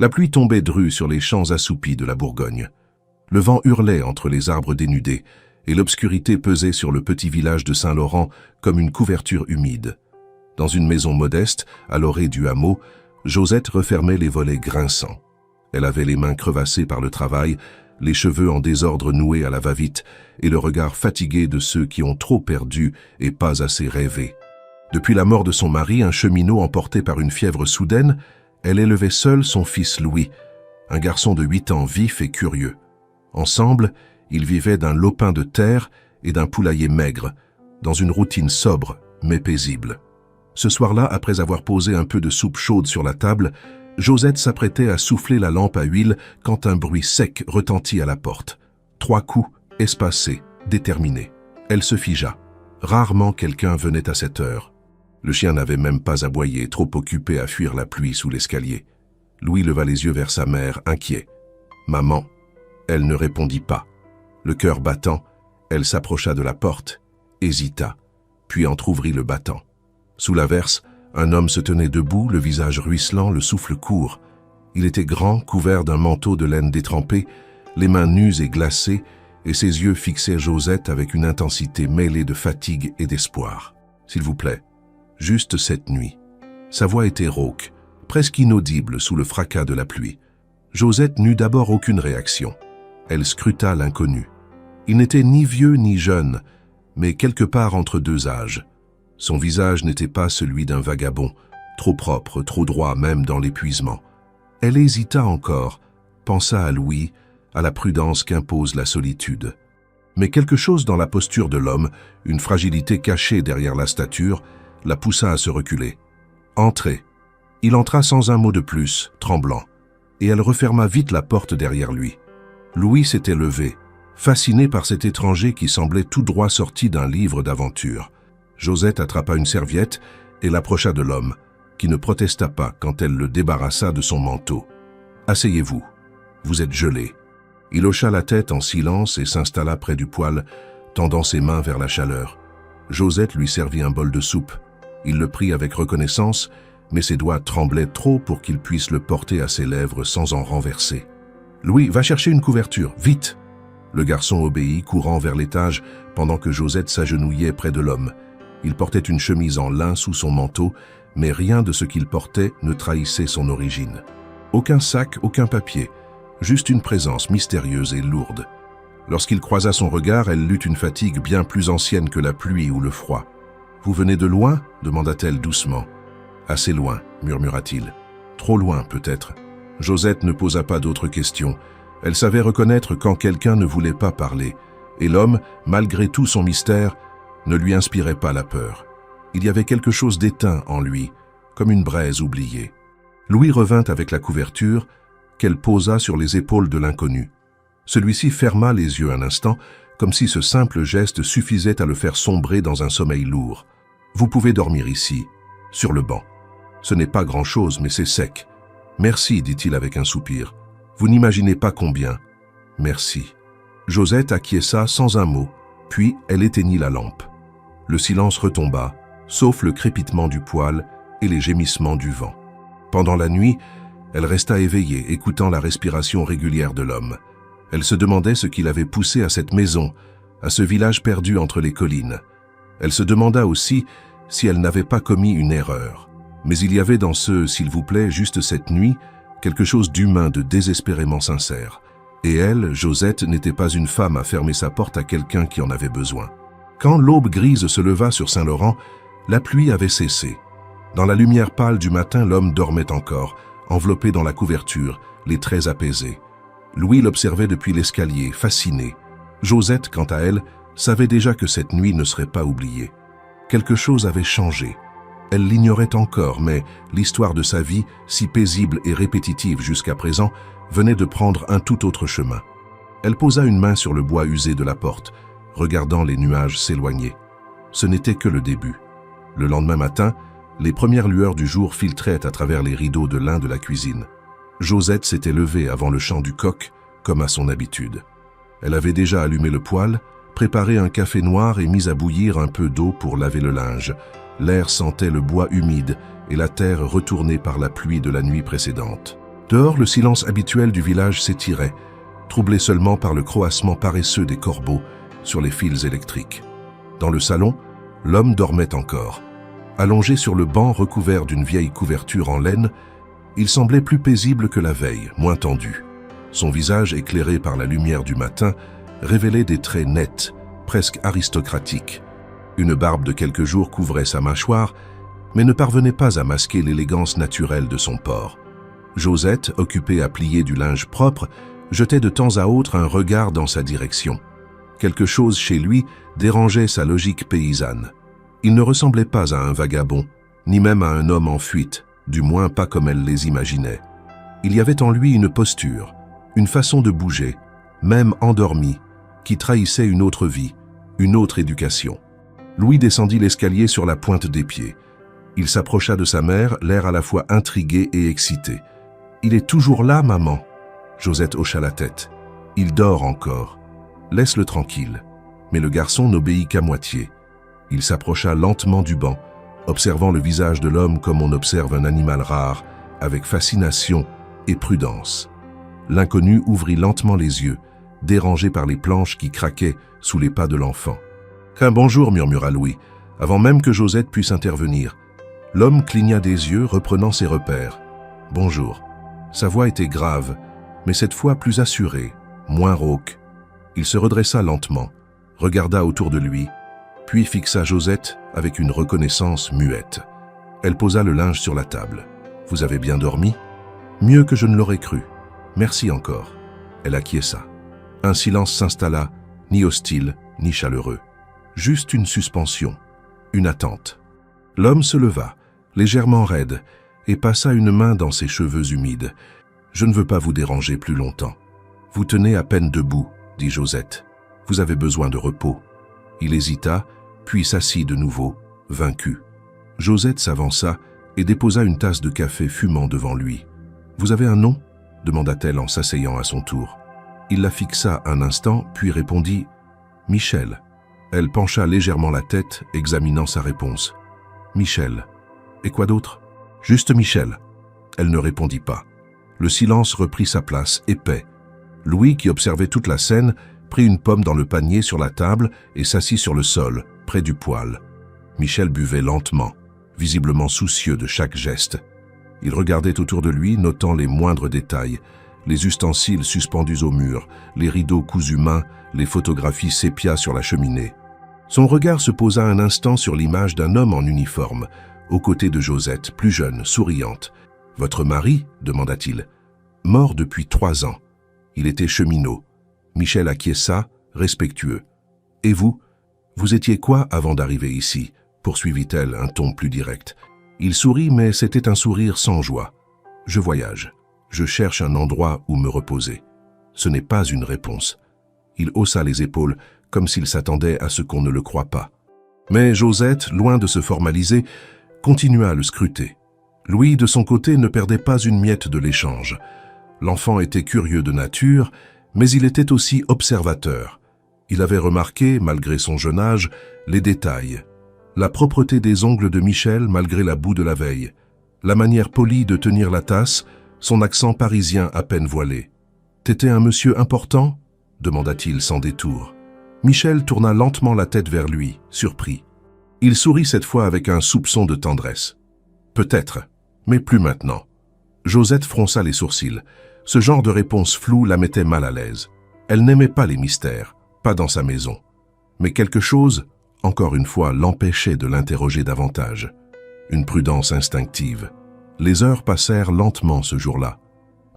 La pluie tombait drue sur les champs assoupis de la Bourgogne. Le vent hurlait entre les arbres dénudés, et l'obscurité pesait sur le petit village de Saint-Laurent comme une couverture humide. Dans une maison modeste, à l'orée du hameau, Josette refermait les volets grinçants. Elle avait les mains crevassées par le travail, les cheveux en désordre noués à la va-vite et le regard fatigué de ceux qui ont trop perdu et pas assez rêvé. Depuis la mort de son mari, un cheminot emporté par une fièvre soudaine, elle élevait seule son fils Louis, un garçon de 8 ans vif et curieux. Ensemble, ils vivaient d'un lopin de terre et d'un poulailler maigre, dans une routine sobre mais paisible. Ce soir-là, après avoir posé un peu de soupe chaude sur la table, Josette s'apprêtait à souffler la lampe à huile quand un bruit sec retentit à la porte. 3 coups, espacés, déterminés. Elle se figea. Rarement quelqu'un venait à cette heure. Le chien n'avait même pas aboyé, trop occupé à fuir la pluie sous l'escalier. Louis leva les yeux vers sa mère, inquiet. « Maman !» Elle ne répondit pas. Le cœur battant, elle s'approcha de la porte, hésita, puis entr'ouvrit le battant. Sous l'averse, un homme se tenait debout, le visage ruisselant, le souffle court. Il était grand, couvert d'un manteau de laine détrempée, les mains nues et glacées, et ses yeux fixaient Josette avec une intensité mêlée de fatigue et d'espoir. « S'il vous plaît, juste cette nuit. » Sa voix était rauque, presque inaudible sous le fracas de la pluie. Josette n'eut d'abord aucune réaction. Elle scruta l'inconnu. Il n'était ni vieux ni jeune, mais quelque part entre 2 âges. Son visage n'était pas celui d'un vagabond, trop propre, trop droit même dans l'épuisement. Elle hésita encore, pensa à Louis, à la prudence qu'impose la solitude. Mais quelque chose dans la posture de l'homme, une fragilité cachée derrière la stature, la poussa à se reculer. « Entrez !» Il entra sans un mot de plus, tremblant, et elle referma vite la porte derrière lui. Louis s'était levé, fasciné par cet étranger qui semblait tout droit sorti d'un livre d'aventure. Josette attrapa une serviette et l'approcha de l'homme, qui ne protesta pas quand elle le débarrassa de son manteau. « Asseyez-vous, vous êtes gelé. » Il hocha la tête en silence et s'installa près du poêle, tendant ses mains vers la chaleur. Josette lui servit un bol de soupe. Il le prit avec reconnaissance, mais ses doigts tremblaient trop pour qu'il puisse le porter à ses lèvres sans en renverser. « Louis, va chercher une couverture, vite !» Le garçon obéit, courant vers l'étage, pendant que Josette s'agenouillait près de l'homme. Il portait une chemise en lin sous son manteau, mais rien de ce qu'il portait ne trahissait son origine. Aucun sac, aucun papier, juste une présence mystérieuse et lourde. Lorsqu'il croisa son regard, elle lut une fatigue bien plus ancienne que la pluie ou le froid. « Vous venez de loin ?» demanda-t-elle doucement. « Assez loin » murmura-t-il. « Trop loin, peut-être. » Josette ne posa pas d'autres questions. Elle savait reconnaître quand quelqu'un ne voulait pas parler, et l'homme, malgré tout son mystère, ne lui inspirait pas la peur. Il y avait quelque chose d'éteint en lui, comme une braise oubliée. Louis revint avec la couverture, qu'elle posa sur les épaules de l'inconnu. Celui-ci ferma les yeux un instant, comme si ce simple geste suffisait à le faire sombrer dans un sommeil lourd. « Vous pouvez dormir ici, sur le banc. Ce n'est pas grand-chose, mais c'est sec. Merci, dit-il avec un soupir. Vous n'imaginez pas combien. Merci. » Josette acquiesça sans un mot, puis elle éteignit la lampe. Le silence retomba, sauf le crépitement du poêle et les gémissements du vent. Pendant la nuit, elle resta éveillée, écoutant la respiration régulière de l'homme. Elle se demandait ce qui l'avait poussé à cette maison, à ce village perdu entre les collines. Elle se demanda aussi si elle n'avait pas commis une erreur. Mais il y avait dans ce « s'il vous plaît » juste cette nuit, quelque chose d'humain, de désespérément sincère. Et elle, Josette, n'était pas une femme à fermer sa porte à quelqu'un qui en avait besoin. Quand l'aube grise se leva sur Saint-Laurent, la pluie avait cessé. Dans la lumière pâle du matin, l'homme dormait encore, enveloppé dans la couverture, les traits apaisés. Louis l'observait depuis l'escalier, fasciné. Josette, quant à elle, savait déjà que cette nuit ne serait pas oubliée. Quelque chose avait changé. Elle l'ignorait encore, mais l'histoire de sa vie, si paisible et répétitive jusqu'à présent, venait de prendre un tout autre chemin. Elle posa une main sur le bois usé de la porte, regardant les nuages s'éloigner. Ce n'était que le début. Le lendemain matin, les premières lueurs du jour filtraient à travers les rideaux de lin de la cuisine. Josette s'était levée avant le chant du coq, comme à son habitude. Elle avait déjà allumé le poêle, préparé un café noir et mis à bouillir un peu d'eau pour laver le linge. L'air sentait le bois humide et la terre retournée par la pluie de la nuit précédente. « Dehors, le silence habituel du village s'étirait, troublé seulement par le croassement paresseux des corbeaux sur les fils électriques. Dans le salon, l'homme dormait encore. Allongé sur le banc recouvert d'une vieille couverture en laine, il semblait plus paisible que la veille, moins tendu. Son visage, éclairé par la lumière du matin, révélait des traits nets, presque aristocratiques. Une barbe de quelques jours couvrait sa mâchoire, mais ne parvenait pas à masquer l'élégance naturelle de son port. Josette, occupée à plier du linge propre, jetait de temps à autre un regard dans sa direction. Quelque chose chez lui dérangeait sa logique paysanne. Il ne ressemblait pas à un vagabond, ni même à un homme en fuite, du moins pas comme elle les imaginait. Il y avait en lui une posture, une façon de bouger, même endormie, qui trahissait une autre vie, une autre éducation. Louis descendit l'escalier sur la pointe des pieds. Il s'approcha de sa mère, l'air à la fois intrigué et excité. « Il est toujours là, maman ?» Josette hocha la tête. « Il dort encore. Laisse-le tranquille. » Mais le garçon n'obéit qu'à moitié. Il s'approcha lentement du banc, observant le visage de l'homme comme on observe un animal rare, avec fascination et prudence. L'inconnu ouvrit lentement les yeux, dérangé par les planches qui craquaient sous les pas de l'enfant. « Un bonjour » murmura Louis, avant même que Josette puisse intervenir. L'homme cligna des yeux, reprenant ses repères. « Bonjour ». Sa voix était grave, mais cette fois plus assurée, moins rauque. Il se redressa lentement, regarda autour de lui, puis fixa Josette avec une reconnaissance muette. Elle posa le linge sur la table. « Vous avez bien dormi ?»« Mieux que je ne l'aurais cru. Merci encore. » Elle acquiesça. Un silence s'installa, ni hostile, ni chaleureux. Juste une suspension, une attente. L'homme se leva, légèrement raide, et passa une main dans ses cheveux humides. « Je ne veux pas vous déranger plus longtemps. Vous tenez à peine debout, » dit Josette. « Vous avez besoin de repos. » Il hésita, puis s'assit de nouveau, vaincu. Josette s'avança et déposa une tasse de café fumant devant lui. « Vous avez un nom ?» demanda-t-elle en s'asseyant à son tour. Il la fixa un instant, puis répondit « Michel ». Elle pencha légèrement la tête, examinant sa réponse. « Michel. Et quoi d'autre ?»« Juste Michel. » Elle ne répondit pas. Le silence reprit sa place, épais. Louis, qui observait toute la scène, prit une pomme dans le panier sur la table et s'assit sur le sol, près du poêle. Michel buvait lentement, visiblement soucieux de chaque geste. Il regardait autour de lui, notant les moindres détails, les ustensiles suspendus au mur, les rideaux cousus main, les photographies sépia sur la cheminée. Son regard se posa un instant sur l'image d'un homme en uniforme, aux côtés de Josette, plus jeune, souriante. « Votre mari ?» demanda-t-il. « Mort depuis 3 ans. Il était cheminot. » Michel acquiesça, respectueux. « Et vous? Vous étiez quoi avant d'arriver ici ?» poursuivit-elle, un ton plus direct. Il sourit, mais c'était un sourire sans joie. « Je voyage. Je cherche un endroit où me reposer. » Ce n'est pas une réponse. Il haussa les épaules, comme s'il s'attendait à ce qu'on ne le croie pas. Mais Josette, loin de se formaliser, continua à le scruter. Louis, de son côté, ne perdait pas une miette de l'échange. L'enfant était curieux de nature, mais il était aussi observateur. Il avait remarqué, malgré son jeune âge, les détails. La propreté des ongles de Michel malgré la boue de la veille. La manière polie de tenir la tasse, son accent parisien à peine voilé. « T'étais un monsieur important ?» demanda-t-il sans détour. Michel tourna lentement la tête vers lui, surpris. Il sourit cette fois avec un soupçon de tendresse. « Peut-être, mais plus maintenant. » Josette fronça les sourcils. Ce genre de réponse floue la mettait mal à l'aise. Elle n'aimait pas les mystères, pas dans sa maison. Mais quelque chose, encore une fois, l'empêchait de l'interroger davantage. Une prudence instinctive. Les heures passèrent lentement ce jour-là.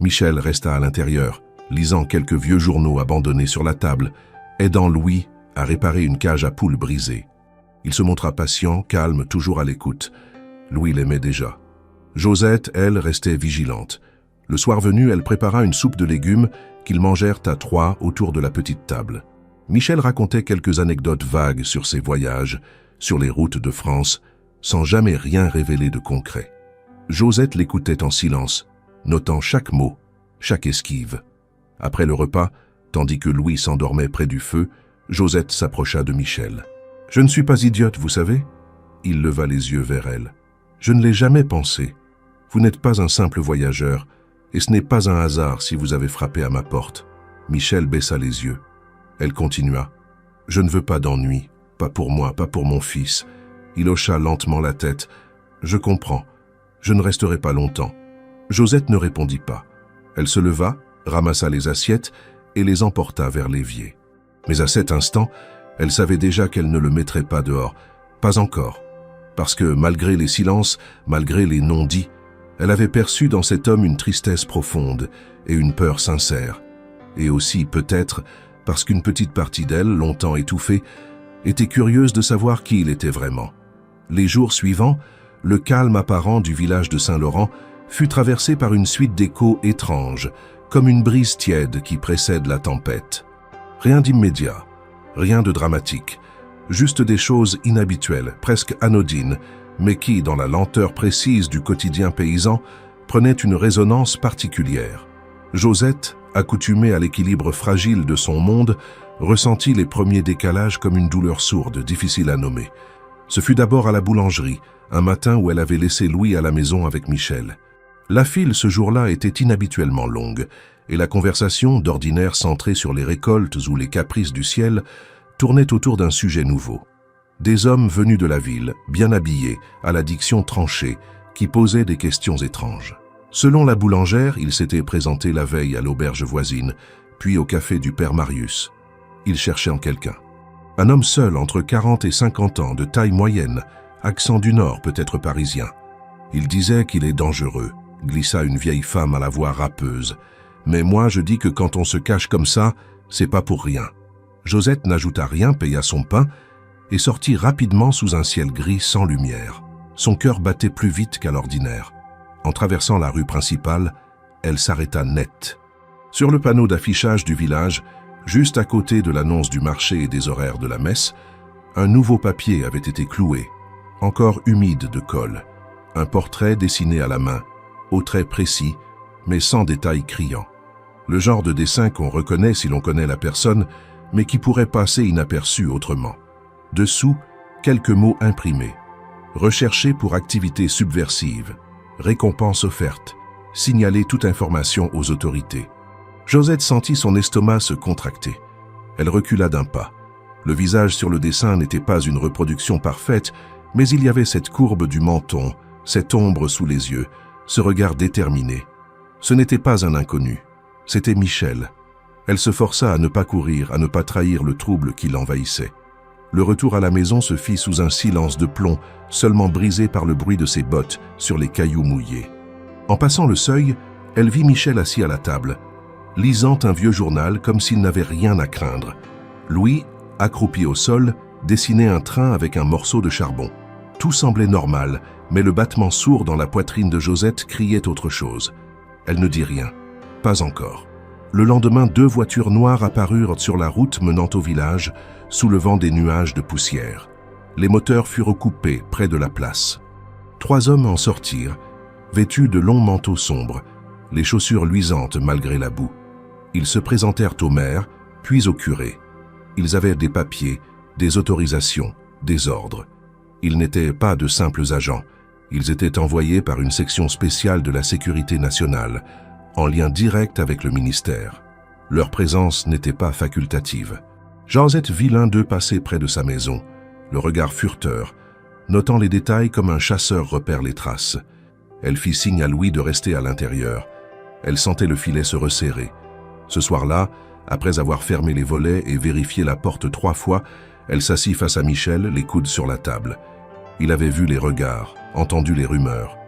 Michel resta à l'intérieur, lisant quelques vieux journaux abandonnés sur la table, aidant Louis à réparer une cage à poules brisée. Il se montra patient, calme, toujours à l'écoute. Louis l'aimait déjà. Josette, elle, restait vigilante. Le soir venu, elle prépara une soupe de légumes qu'ils mangèrent à 3 autour de la petite table. Michel racontait quelques anecdotes vagues sur ses voyages, sur les routes de France, sans jamais rien révéler de concret. Josette l'écoutait en silence, notant chaque mot, chaque esquive. Après le repas, tandis que Louis s'endormait près du feu, Josette s'approcha de Michel. « Je ne suis pas idiote, vous savez ?» Il leva les yeux vers elle. « Je ne l'ai jamais pensé. Vous n'êtes pas un simple voyageur, Et ce n'est pas un hasard si vous avez frappé à ma porte. » Michel baissa les yeux. Elle continua. « Je ne veux pas d'ennui, pas pour moi, pas pour mon fils. » Il hocha lentement la tête. « Je comprends. Je ne resterai pas longtemps. » Josette ne répondit pas. Elle se leva, ramassa les assiettes et les emporta vers l'évier. Mais à cet instant, elle savait déjà qu'elle ne le mettrait pas dehors. Pas encore. Parce que malgré les silences, malgré les non-dits, elle avait perçu dans cet homme une tristesse profonde et une peur sincère. Et aussi, peut-être, parce qu'une petite partie d'elle, longtemps étouffée, était curieuse de savoir qui il était vraiment. Les jours suivants, le calme apparent du village de Saint-Laurent fut traversé par une suite d'échos étranges, comme une brise tiède qui précède la tempête. Rien d'immédiat, rien de dramatique, juste des choses inhabituelles, presque anodines, mais qui, dans la lenteur précise du quotidien paysan, prenaient une résonance particulière. Josette, accoutumée à l'équilibre fragile de son monde, ressentit les premiers décalages comme une douleur sourde, difficile à nommer. Ce fut d'abord à la boulangerie, un matin où elle avait laissé Louis à la maison avec Michel. La file ce jour-là était inhabituellement longue, et la conversation, d'ordinaire centrée sur les récoltes ou les caprices du ciel, tournait autour d'un sujet nouveau. Des hommes venus de la ville, bien habillés, à la diction tranchée, qui posaient des questions étranges. Selon la boulangère, il s'était présenté la veille à l'auberge voisine, puis au café du père Marius. Il cherchait en quelqu'un. Un homme seul, entre 40 et 50 ans, de taille moyenne, accent du Nord, peut-être parisien. Il disait qu'il est dangereux, glissa une vieille femme à la voix râpeuse. Mais moi, je dis que quand on se cache comme ça, c'est pas pour rien. Josette n'ajouta rien, paya son pain et sortit rapidement sous un ciel gris sans lumière. Son cœur battait plus vite qu'à l'ordinaire. En traversant la rue principale, elle s'arrêta net. Sur le panneau d'affichage du village, juste à côté de l'annonce du marché et des horaires de la messe, un nouveau papier avait été cloué, encore humide de colle. Un portrait dessiné à la main, aux traits précis, mais sans détails criants. Le genre de dessin qu'on reconnaît si l'on connaît la personne, mais qui pourrait passer inaperçu autrement. Dessous, quelques mots imprimés. Recherché pour activité subversive. Récompense offerte. Signaler toute information aux autorités. Josette sentit son estomac se contracter. Elle recula d'un pas. Le visage sur le dessin n'était pas une reproduction parfaite, mais il y avait cette courbe du menton, cette ombre sous les yeux, ce regard déterminé. Ce n'était pas un inconnu. C'était Michel. Elle se força à ne pas courir, à ne pas trahir le trouble qui l'envahissait. Le retour à la maison se fit sous un silence de plomb, seulement brisé par le bruit de ses bottes sur les cailloux mouillés. En passant le seuil, elle vit Michel assis à la table, lisant un vieux journal comme s'il n'avait rien à craindre. Louis, accroupi au sol, dessinait un train avec un morceau de charbon. Tout semblait normal, mais le battement sourd dans la poitrine de Josette criait autre chose. Elle ne dit rien. Pas encore. Le lendemain, 2 voitures noires apparurent sur la route menant au village, soulevant des nuages de poussière. Les moteurs furent coupés près de la place. 3 hommes en sortirent, vêtus de longs manteaux sombres, les chaussures luisantes malgré la boue. Ils se présentèrent au maire, puis au curé. Ils avaient des papiers, des autorisations, des ordres. Ils n'étaient pas de simples agents. Ils étaient envoyés par une section spéciale de la sécurité nationale, en lien direct avec le ministère. Leur présence n'était pas facultative. Josette vit l'un d'eux passer près de sa maison, le regard fureteur, notant les détails comme un chasseur repère les traces. Elle fit signe à Louis de rester à l'intérieur. Elle sentait le filet se resserrer. Ce soir-là, après avoir fermé les volets et vérifié la porte 3 fois, elle s'assit face à Michel, les coudes sur la table. Il avait vu les regards, entendu les rumeurs.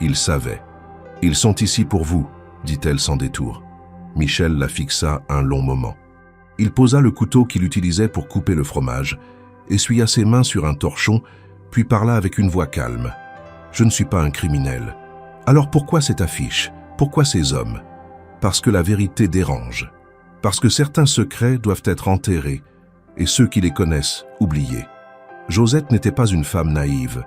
Il savait. « Ils sont ici pour vous », dit-elle sans détour. Michel la fixa un long moment. Il posa le couteau qu'il utilisait pour couper le fromage, essuya ses mains sur un torchon, puis parla avec une voix calme. « Je ne suis pas un criminel. Alors pourquoi cette affiche? Pourquoi ces hommes? Parce que la vérité dérange. Parce que certains secrets doivent être enterrés, et ceux qui les connaissent, oubliés. » Josette n'était pas une femme naïve,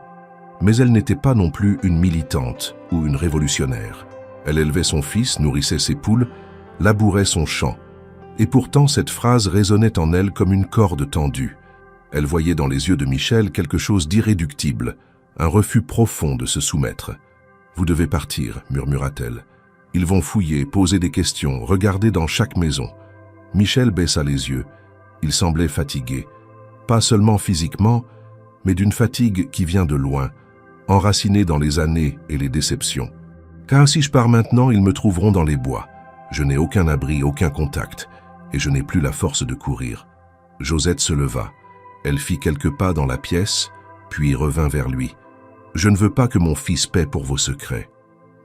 mais elle n'était pas non plus une militante ou une révolutionnaire. Elle élevait son fils, nourrissait ses poules, labourait son champ. Et pourtant, cette phrase résonnait en elle comme une corde tendue. Elle voyait dans les yeux de Michel quelque chose d'irréductible, un refus profond de se soumettre. « Vous devez partir », murmura-t-elle. Ils vont fouiller, poser des questions, regarder dans chaque maison. Michel baissa les yeux. Il semblait fatigué. Pas seulement physiquement, mais d'une fatigue qui vient de loin, enracinée dans les années et les déceptions. Car si je pars maintenant, ils me trouveront dans les bois. Je n'ai aucun abri, aucun contact, et je n'ai plus la force de courir. Josette se leva. Elle fit quelques pas dans la pièce, puis revint vers lui. « Je ne veux pas que mon fils paie pour vos secrets. »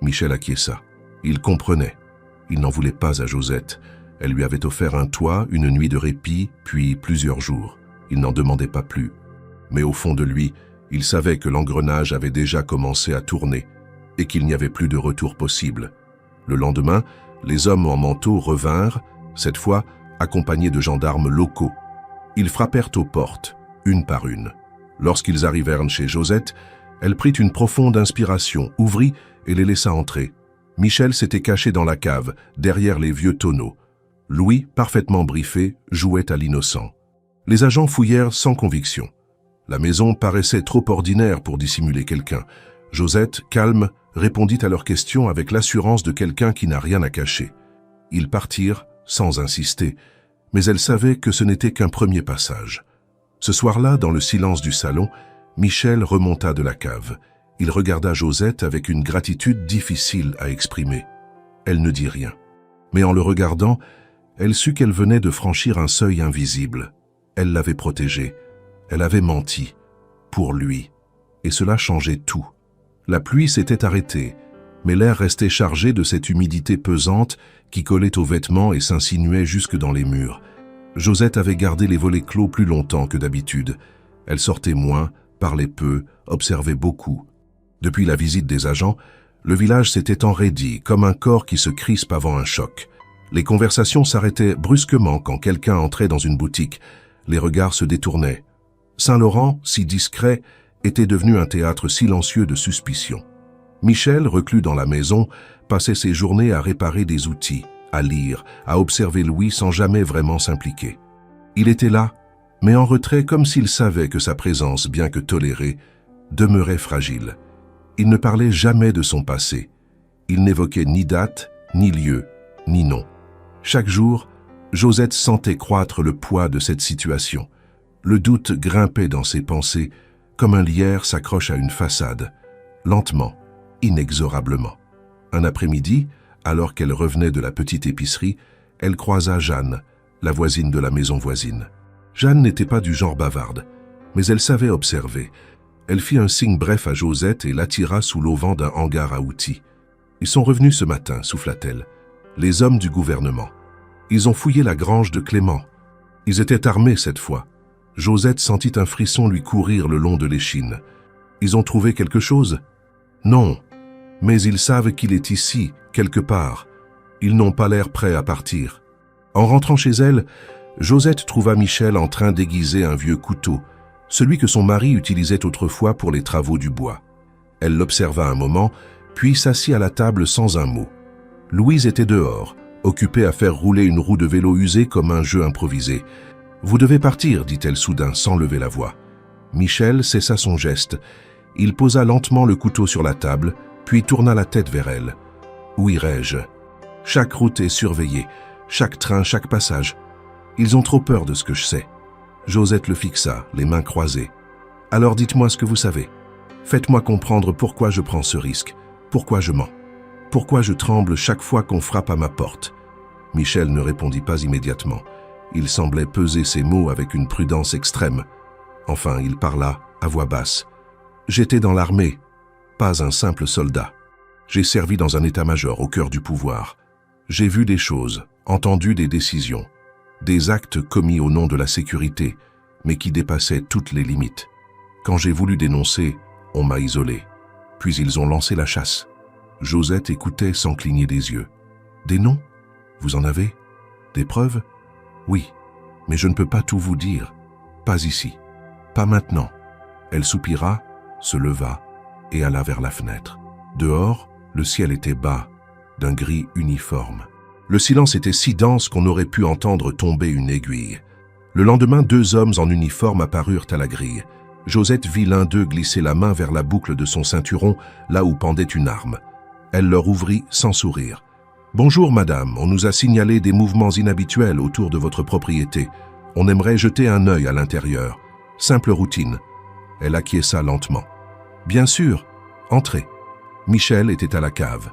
Michel acquiesça. Il comprenait. Il n'en voulait pas à Josette. Elle lui avait offert un toit, une nuit de répit, puis plusieurs jours. Il n'en demandait pas plus. Mais au fond de lui, il savait que l'engrenage avait déjà commencé à tourner et qu'il n'y avait plus de retour possible. Le lendemain, les hommes en manteau revinrent, cette fois accompagnés de gendarmes locaux. Ils frappèrent aux portes, une par une. Lorsqu'ils arrivèrent chez Josette, elle prit une profonde inspiration, ouvrit et les laissa entrer. Michel s'était caché dans la cave, derrière les vieux tonneaux. Louis, parfaitement briefé, jouait à l'innocent. Les agents fouillèrent sans conviction. La maison paraissait trop ordinaire pour dissimuler quelqu'un. Josette, calme, répondit à leurs questions avec l'assurance de quelqu'un qui n'a rien à cacher. Ils partirent, sans insister, mais elle savait que ce n'était qu'un premier passage. Ce soir-là, dans le silence du salon, Michel remonta de la cave. Il regarda Josette avec une gratitude difficile à exprimer. Elle ne dit rien. Mais en le regardant, elle sut qu'elle venait de franchir un seuil invisible. Elle l'avait protégé. Elle avait menti. Pour lui. Et cela changeait tout. La pluie s'était arrêtée, mais l'air restait chargé de cette humidité pesante qui collait aux vêtements et s'insinuait jusque dans les murs. Josette avait gardé les volets clos plus longtemps que d'habitude. Elle sortait moins, parlait peu, observait beaucoup. Depuis la visite des agents, le village s'était enraidi, comme un corps qui se crispe avant un choc. Les conversations s'arrêtaient brusquement quand quelqu'un entrait dans une boutique. Les regards se détournaient. Saint-Laurent, si discret, était devenu un théâtre silencieux de suspicion. Michel, reclus dans la maison, passait ses journées à réparer des outils, à lire, à observer Louis sans jamais vraiment s'impliquer. Il était là, mais en retrait comme s'il savait que sa présence, bien que tolérée, demeurait fragile. Il ne parlait jamais de son passé. Il n'évoquait ni date, ni lieu, ni nom. Chaque jour, Josette sentait croître le poids de cette situation. Le doute grimpait dans ses pensées, comme un lierre s'accroche à une façade, lentement, inexorablement. Un après-midi, alors qu'elle revenait de la petite épicerie, elle croisa Jeanne, la voisine de la maison voisine. Jeanne n'était pas du genre bavarde, mais elle savait observer. Elle fit un signe bref à Josette et l'attira sous l'auvent d'un hangar à outils. « Ils sont revenus ce matin, souffla-t-elle. Les hommes du gouvernement. Ils ont fouillé la grange de Clément. Ils étaient armés cette fois. » Josette sentit un frisson lui courir le long de l'échine. « Ils ont trouvé quelque chose ? » ?»« Non, mais ils savent qu'il est ici, quelque part. Ils n'ont pas l'air prêts à partir. » En rentrant chez elle, Josette trouva Michel en train d'aiguiser un vieux couteau, celui que son mari utilisait autrefois pour les travaux du bois. Elle l'observa un moment, puis s'assit à la table sans un mot. Louise était dehors, occupée à faire rouler une roue de vélo usée comme un jeu improvisé. « Vous devez partir, dit-elle soudain, sans lever la voix. » Michel cessa son geste. Il posa lentement le couteau sur la table, puis tourna la tête vers elle. « Où irai-je ? Chaque route est surveillée, chaque train, chaque passage. Ils ont trop peur de ce que je sais. » Josette le fixa, les mains croisées. « Alors dites-moi ce que vous savez. Faites-moi comprendre pourquoi je prends ce risque, pourquoi je mens, pourquoi je tremble chaque fois qu'on frappe à ma porte. » Michel ne répondit pas immédiatement. Il semblait peser ses mots avec une prudence extrême. Enfin, il parla, à voix basse. « J'étais dans l'armée, pas un simple soldat. J'ai servi dans un état-major au cœur du pouvoir. J'ai vu des choses, entendu des décisions, des actes commis au nom de la sécurité, mais qui dépassaient toutes les limites. Quand j'ai voulu dénoncer, on m'a isolé. Puis ils ont lancé la chasse. » Josette écoutait sans cligner des yeux. « Des noms ? Vous en avez ? Des preuves ? Oui, mais je ne peux pas tout vous dire. Pas ici. Pas maintenant. » Elle soupira, se leva et alla vers la fenêtre. Dehors, le ciel était bas, d'un gris uniforme. Le silence était si dense qu'on aurait pu entendre tomber une aiguille. Le lendemain, 2 hommes en uniforme apparurent à la grille. Josette vit l'un d'eux glisser la main vers la boucle de son ceinturon, là où pendait une arme. Elle leur ouvrit sans sourire. « Bonjour madame, on nous a signalé des mouvements inhabituels autour de votre propriété. On aimerait jeter un œil à l'intérieur. Simple routine. » Elle acquiesça lentement. « Bien sûr, entrez. » Michel était à la cave.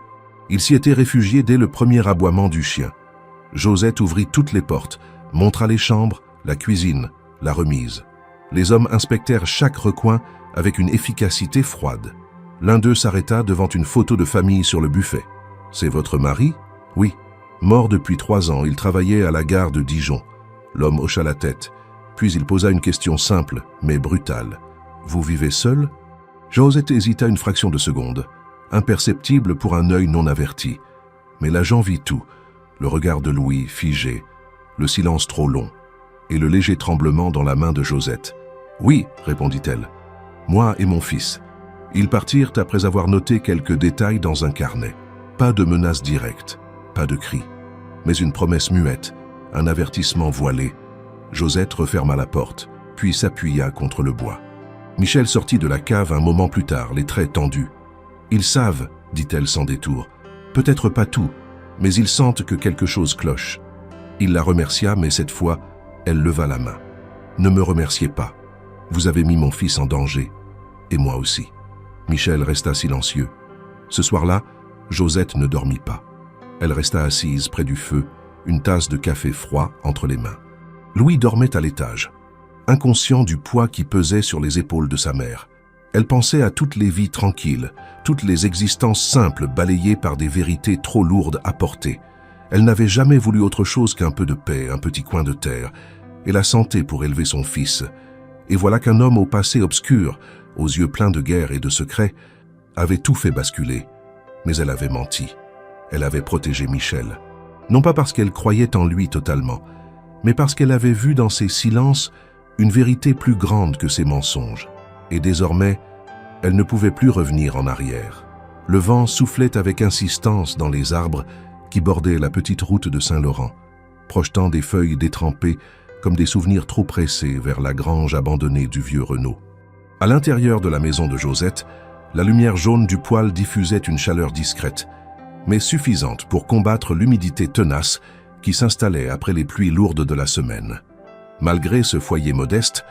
Il s'y était réfugié dès le premier aboiement du chien. Josette ouvrit toutes les portes, montra les chambres, la cuisine, la remise. Les hommes inspectèrent chaque recoin avec une efficacité froide. L'un d'eux s'arrêta devant une photo de famille sur le buffet. « C'est votre mari ?»« Oui. Mort depuis 3 ans, il travaillait à la gare de Dijon. » L'homme hocha la tête, puis il posa une question simple, mais brutale. « Vous vivez seul ?» Josette hésita une fraction de seconde, imperceptible pour un œil non averti. Mais l'agent vit tout, le regard de Louis figé, le silence trop long, et le léger tremblement dans la main de Josette. « Oui, répondit-elle, moi et mon fils. Ils partirent après avoir noté quelques détails dans un carnet. Pas de menace directe, pas de cri, mais une promesse muette, un avertissement voilé. » Josette referma la porte, puis s'appuya contre le bois. Michel sortit de la cave un moment plus tard, les traits tendus. « Ils savent, dit-elle sans détour. Peut-être pas tout, mais ils sentent que quelque chose cloche. » Il la remercia, mais cette fois, elle leva la main. « Ne me remerciez pas. Vous avez mis mon fils en danger. Et moi aussi. » Michel resta silencieux. Ce soir-là, Josette ne dormit pas. Elle resta assise près du feu, une tasse de café froid entre les mains. Louis dormait à l'étage, inconscient du poids qui pesait sur les épaules de sa mère. Elle pensait à toutes les vies tranquilles, toutes les existences simples balayées par des vérités trop lourdes à porter. Elle n'avait jamais voulu autre chose qu'un peu de paix, un petit coin de terre, et la santé pour élever son fils. Et voilà qu'un homme au passé obscur, aux yeux pleins de guerre et de secrets, avait tout fait basculer. Mais elle avait menti. Elle avait protégé Michel. Non pas parce qu'elle croyait en lui totalement, mais parce qu'elle avait vu dans ses silences une vérité plus grande que ses mensonges. Et désormais, elle ne pouvait plus revenir en arrière. Le vent soufflait avec insistance dans les arbres qui bordaient la petite route de Saint-Laurent, projetant des feuilles détrempées comme des souvenirs trop pressés vers la grange abandonnée du vieux Renaud. À l'intérieur de la maison de Josette, la lumière jaune du poêle diffusait une chaleur discrète, mais suffisante pour combattre l'humidité tenace qui s'installait après les pluies lourdes de la semaine. Malgré ce foyer modeste,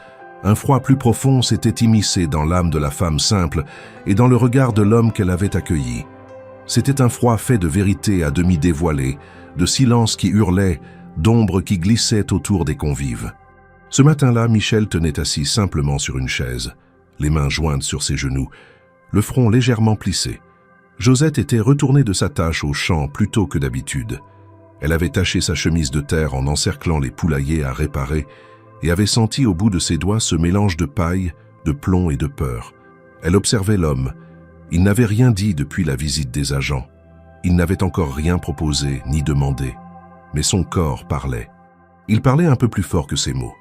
un froid plus profond s'était immiscé dans l'âme de la femme simple et dans le regard de l'homme qu'elle avait accueilli. C'était un froid fait de vérité à demi dévoilée, de silence qui hurlait, d'ombre qui glissait autour des convives. Ce matin-là, Michel tenait assis simplement sur une chaise, les mains jointes sur ses genoux, le front légèrement plissé. Josette était retournée de sa tâche au champ plus tôt que d'habitude. Elle avait taché sa chemise de terre en encerclant les poulaillers à réparer et avait senti au bout de ses doigts ce mélange de paille, de plomb et de peur. Elle observait l'homme. Il n'avait rien dit depuis la visite des agents. Il n'avait encore rien proposé ni demandé. Mais son corps parlait. Il parlait un peu plus fort que ses mots.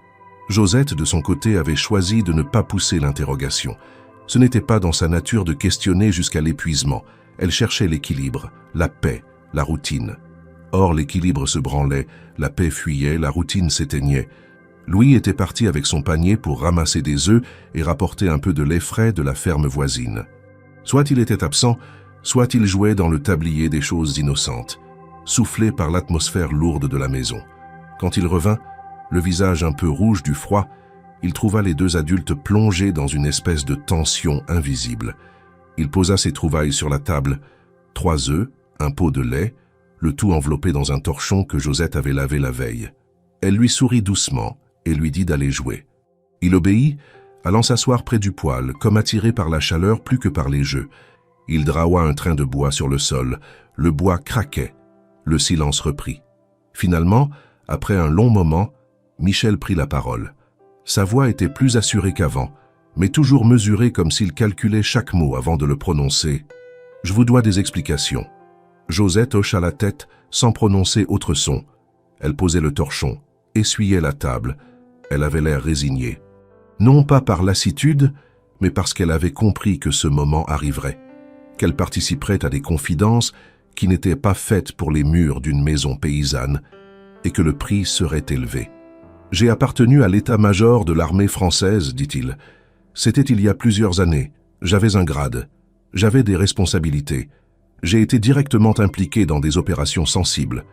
Josette, de son côté, avait choisi de ne pas pousser l'interrogation. Ce n'était pas dans sa nature de questionner jusqu'à l'épuisement. Elle cherchait l'équilibre, la paix, la routine. Or, l'équilibre se branlait, la paix fuyait, la routine s'éteignait. Louis était parti avec son panier pour ramasser des œufs et rapporter un peu de lait frais de la ferme voisine. Soit il était absent, soit il jouait dans le tablier des choses innocentes, soufflé par l'atmosphère lourde de la maison. Quand il revint, le visage un peu rouge du froid, il trouva les deux adultes plongés dans une espèce de tension invisible. Il posa ses trouvailles sur la table, 3 œufs, un pot de lait, le tout enveloppé dans un torchon que Josette avait lavé la veille. Elle lui sourit doucement et lui dit d'aller jouer. Il obéit, allant s'asseoir près du poêle, comme attiré par la chaleur plus que par les jeux. Il draua un train de bois sur le sol. Le bois craquait. Le silence reprit. Finalement, après un long moment, Michel prit la parole. Sa voix était plus assurée qu'avant, mais toujours mesurée comme s'il calculait chaque mot avant de le prononcer. « Je vous dois des explications. » Josette hocha la tête sans prononcer autre son. Elle posait le torchon, essuyait la table. Elle avait l'air résignée. Non pas par lassitude, mais parce qu'elle avait compris que ce moment arriverait, qu'elle participerait à des confidences qui n'étaient pas faites pour les murs d'une maison paysanne, et que le prix serait élevé. « J'ai appartenu à l'état-major de l'armée française, dit-il. C'était il y a plusieurs années. J'avais un grade. J'avais des responsabilités. J'ai été directement impliqué dans des opérations sensibles.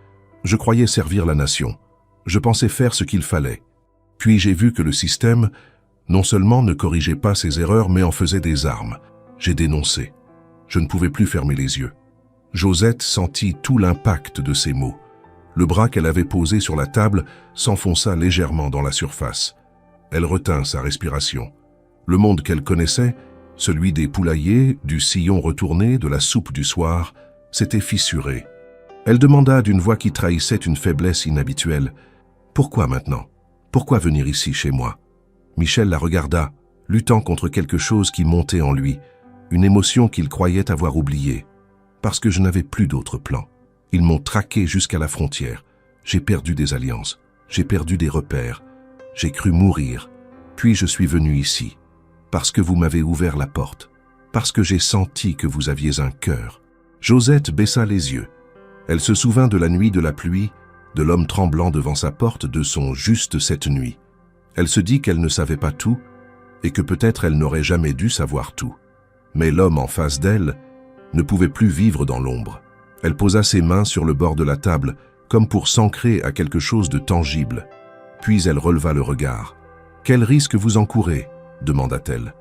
Je croyais servir la nation. Je pensais faire ce qu'il fallait. Puis j'ai vu que le système, non seulement ne corrigeait pas ses erreurs, mais en faisait des armes. J'ai dénoncé. Je ne pouvais plus fermer les yeux. Josette sentit tout l'impact de ces mots. Le bras qu'elle avait posé sur la table s'enfonça légèrement dans la surface. Elle retint sa respiration. Le monde qu'elle connaissait, celui des poulaillers, du sillon retourné, de la soupe du soir, s'était fissuré. Elle demanda d'une voix qui trahissait une faiblesse inhabituelle. « Pourquoi maintenant? Pourquoi venir ici chez moi ?» Michel la regarda, luttant contre quelque chose qui montait en lui, une émotion qu'il croyait avoir oubliée. « Parce que je n'avais plus d'autre plan. Ils m'ont traqué jusqu'à la frontière. J'ai perdu des alliances. J'ai perdu des repères. J'ai cru mourir. Puis je suis venu ici. Parce que vous m'avez ouvert la porte. Parce que j'ai senti que vous aviez un cœur. » Josette baissa les yeux. Elle se souvint de la nuit de la pluie, de l'homme tremblant devant sa porte, de son « juste cette nuit ». Elle se dit qu'elle ne savait pas tout et que peut-être elle n'aurait jamais dû savoir tout. Mais l'homme en face d'elle ne pouvait plus vivre dans l'ombre. Elle posa ses mains sur le bord de la table, comme pour s'ancrer à quelque chose de tangible. Puis elle releva le regard. « Quel risque vous encourez ?» demanda-t-elle.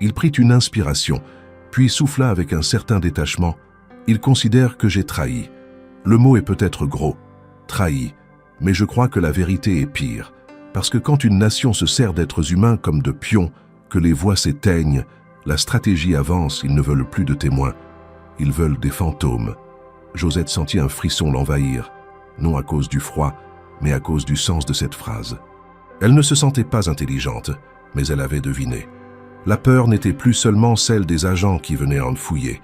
Il prit une inspiration, puis souffla avec un certain détachement. « Il considère que j'ai trahi. Le mot est peut-être gros, trahi, mais je crois que la vérité est pire. Parce que quand une nation se sert d'êtres humains comme de pions, que les voix s'éteignent, la stratégie avance, ils ne veulent plus de témoins. Ils veulent des fantômes. » Josette sentit un frisson l'envahir, non à cause du froid, mais à cause du sens de cette phrase. Elle ne se sentait pas intelligente, mais elle avait deviné. La peur n'était plus seulement celle des agents qui venaient en fouiller.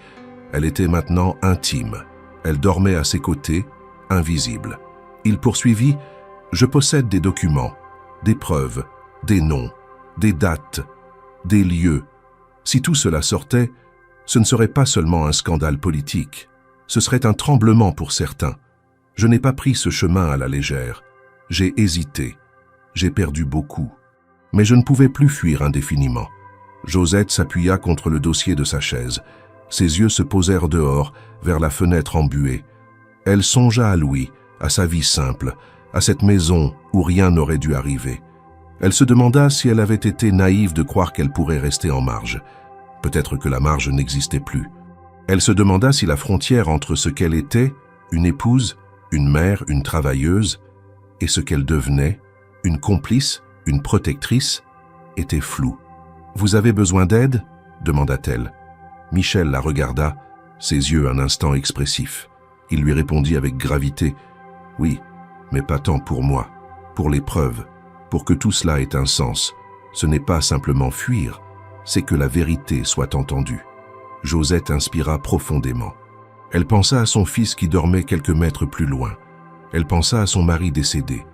Elle était maintenant intime. Elle dormait à ses côtés, invisible. Il poursuivit « Je possède des documents, des preuves, des noms, des dates, des lieux. Si tout cela sortait, ce ne serait pas seulement un scandale politique. Ce serait un tremblement pour certains. Je n'ai pas pris ce chemin à la légère. J'ai hésité. J'ai perdu beaucoup. Mais je ne pouvais plus fuir indéfiniment. » Josette s'appuya contre le dossier de sa chaise. Ses yeux se posèrent dehors, vers la fenêtre embuée. Elle songea à Louis, à sa vie simple, à cette maison où rien n'aurait dû arriver. Elle se demanda si elle avait été naïve de croire qu'elle pourrait rester en marge. Peut-être que la marge n'existait plus. Elle se demanda si la frontière entre ce qu'elle était, une épouse, une mère, une travailleuse, et ce qu'elle devenait, une complice, une protectrice, était floue. « Vous avez besoin d'aide ?» demanda-t-elle. Michel la regarda, ses yeux un instant expressifs. Il lui répondit avec gravité « Oui, mais pas tant pour moi, pour les preuves, pour que tout cela ait un sens. Ce n'est pas simplement fuir, c'est que la vérité soit entendue. » Josette inspira profondément. Elle pensa à son fils qui dormait quelques mètres plus loin. Elle pensa à son mari décédé.